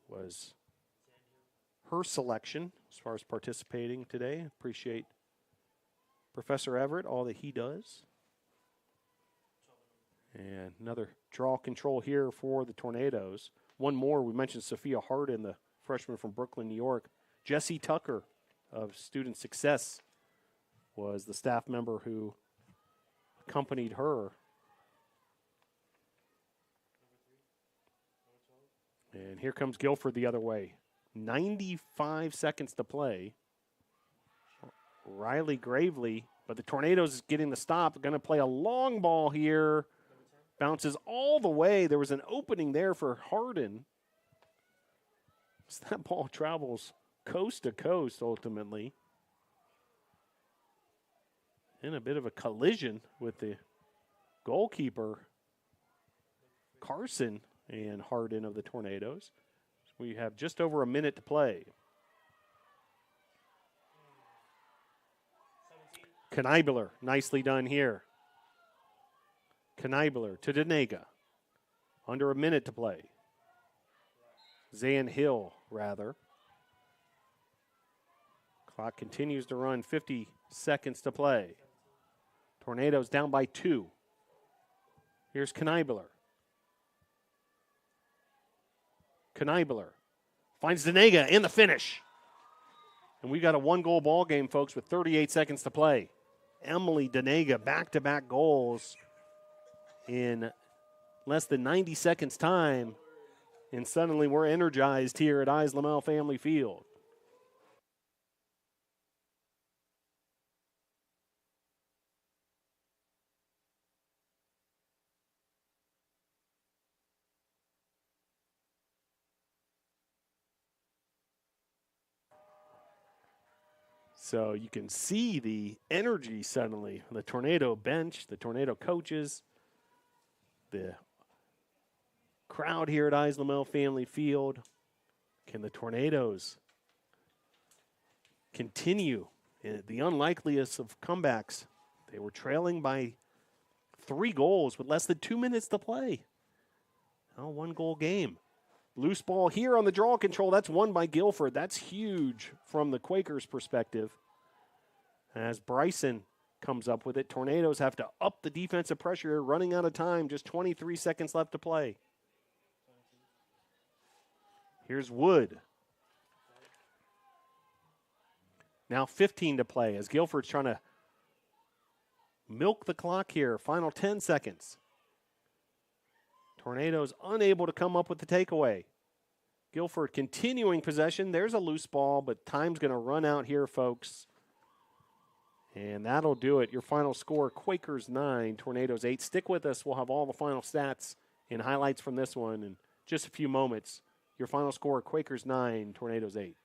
was her selection as far as participating today. Appreciate Professor Everett, all that he does. And another draw control here for the Tornadoes. One more, we mentioned Sophia Hardin, the freshman from Brooklyn, New York. Jessie Tucker of Student Success was the staff member who accompanied her. And here comes Guilford the other way. 95 seconds to play. Riley Gravely, but the Tornadoes is getting the stop. Going to play a long ball here. Bounces all the way. There was an opening there for Hardin. So that ball travels coast to coast ultimately. In a bit of a collision with the goalkeeper, Carson, and Hardin of the Tornadoes. So we have just over a minute to play. Kneibler, nicely done here. Kneibler to Denega. Under a minute to play. Zan Hill, rather. Clock continues to run, 50 seconds to play. Tornadoes down by 2. Here's Kneibler. Kneibler finds Denega in the finish. And we got a 1-goal ball game, folks, with 38 seconds to play. Emily Denega, back-to-back goals in less than 90 seconds time, and suddenly we're energized here at Eyes Lamel Family Field. So you can see the energy suddenly. The Tornado bench, the Tornado coaches, the crowd here at Eyes Lamel Family Field. Can the Tornadoes continue in the unlikeliest of comebacks? They were trailing by 3 goals with less than 2 minutes to play. Oh, 1-goal game. Loose ball here on the draw control. That's won by Guilford. That's huge from the Quakers' perspective. As Bryson comes up with it, Tornadoes have to up the defensive pressure, running out of time. Just 23 seconds left to play. Here's Wood. Now 15 to play as Guilford's trying to milk the clock here. Final 10 seconds. Tornadoes unable to come up with the takeaway. Guilford continuing possession. There's a loose ball, but time's going to run out here, folks. And that'll do it. Your final score, Quakers 9, Tornadoes 8. Stick with us. We'll have all the final stats and highlights from this one in just a few moments. Your final score, Quakers 9, Tornadoes 8.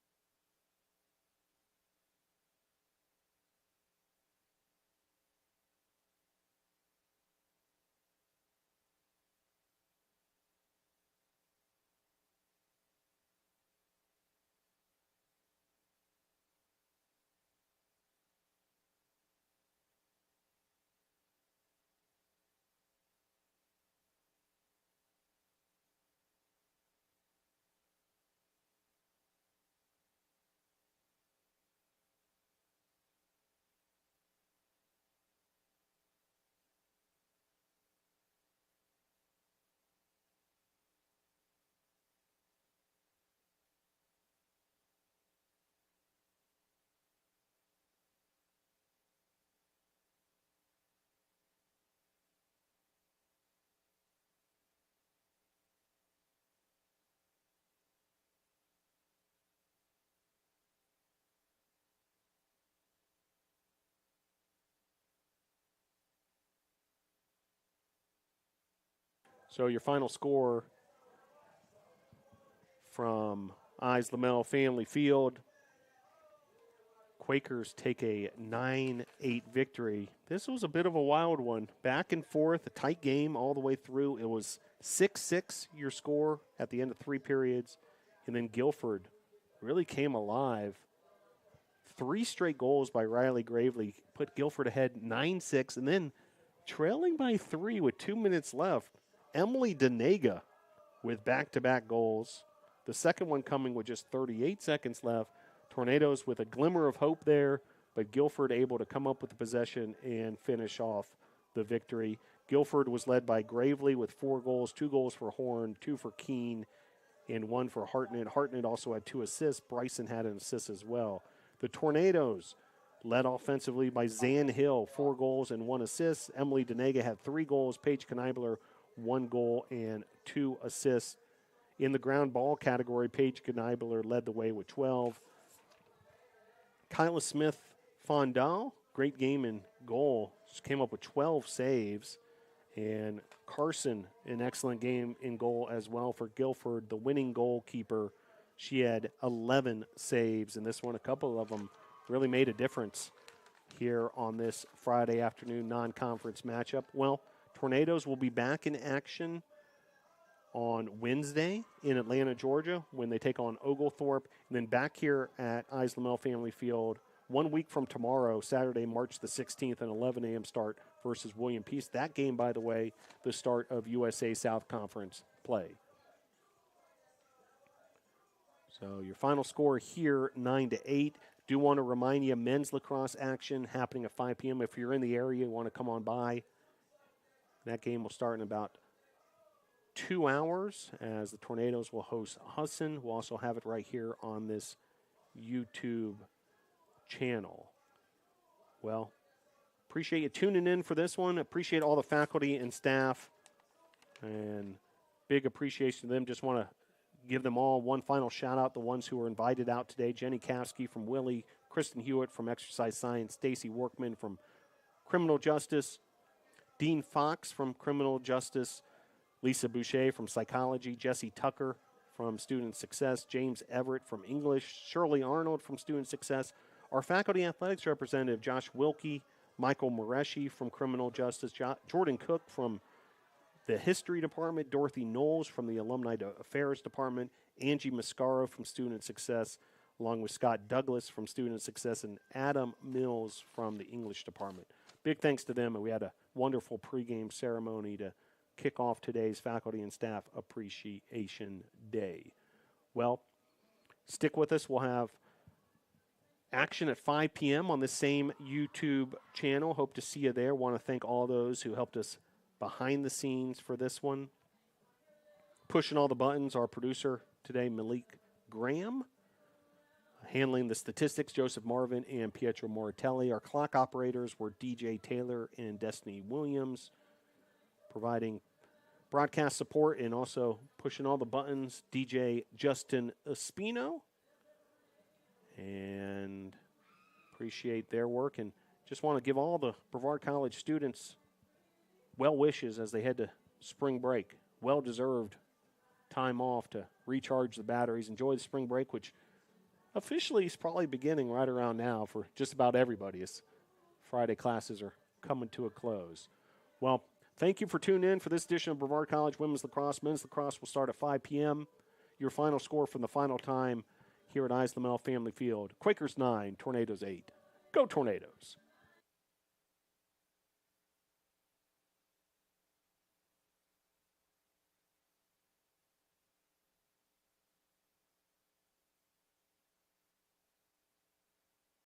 So your final score from Eyes Lamel Family Field. Quakers take a 9-8 victory. This was a bit of a wild one. Back and forth, a tight game all the way through. It was 6-6 your score at the end of 3 periods. And then Guilford really came alive. 3 straight goals by Riley Gravely put Guilford ahead 9-6. And then trailing by 3 with 2 minutes left, Emily Denega with back-to-back goals. The second one coming with just 38 seconds left. Tornadoes with a glimmer of hope there, but Guilford able to come up with the possession and finish off the victory. Guilford was led by Gravely with 4 goals, 2 goals for Horn, 2 for Keene, and 1 for Hartnett. Hartnett also had 2 assists. Bryson had an assist as well. The Tornadoes led offensively by Zan Hill, 4 goals and 1 assist. Emily Denega had 3 goals. Paige Kneibler, 1 goal and 2 assists. In the ground ball category, Paige Kneibler led the way with 12. Kyla Smith-Fondal, great game in goal. She came up with 12 saves. And Carson, an excellent game in goal as well for Guilford, the winning goalkeeper. She had 11 saves, and this one, a couple of them really made a difference here on this Friday afternoon non-conference matchup. Well, Tornadoes will be back in action on Wednesday in Atlanta, Georgia, when they take on Oglethorpe, and then back here at Eyes Lamel Family Field 1 week from tomorrow, Saturday, March the 16th, an 11 a.m. start versus William Peace. That game, by the way, the start of USA South Conference play. So your final score here, 9-8. Do want to remind you, men's lacrosse action happening at 5 p.m. If you're in the area, you want to come on by. That game will start in about 2 hours as the Tornadoes will host Hudson. We'll also have it right here on this YouTube channel. Well, appreciate you tuning in for this one. Appreciate all the faculty and staff, and big appreciation to them. Just want to give them all one final shout out, the ones who were invited out today. Jenny Kavsky from Willie, Kristen Hewitt from Exercise Science, Stacy Workman from Criminal Justice, Dean Fox from Criminal Justice, Lisa Boucher from Psychology, Jesse Tucker from Student Success, James Everett from English, Shirley Arnold from Student Success, our faculty athletics representative, Josh Wilkie, Michael Moreshi from Criminal Justice, Jordan Cook from the History Department, Dorothy Knowles from the Alumni Affairs Department, Angie Mascaro from Student Success, along with Scott Douglas from Student Success, and Adam Mills from the English Department. Big thanks to them, and we had a wonderful pregame ceremony to kick off today's Faculty and Staff Appreciation Day. Well, stick with us. We'll have action at 5 p.m. on the same YouTube channel. Hope to see you there. Want to thank all those who helped us behind the scenes for this one. Pushing all the buttons, our producer today, Malik Graham. Handling the statistics, Joseph Marvin and Pietro Moratelli. Our clock operators were DJ Taylor and Destiny Williams. Providing broadcast support and also pushing all the buttons, DJ Justin Espino. And appreciate their work, and just want to give all the Brevard College students well wishes as they head to spring break. Well-deserved time off to recharge the batteries. Enjoy the spring break, which officially is probably beginning right around now for just about everybody as Friday classes are coming to a close. Well, thank you for tuning in for this edition of Brevard College Women's Lacrosse. Men's Lacrosse will start at 5 p.m. Your final score from the final time here at Eyes Lamel Family Field. Quakers 9, Tornadoes 8. Go Tornadoes!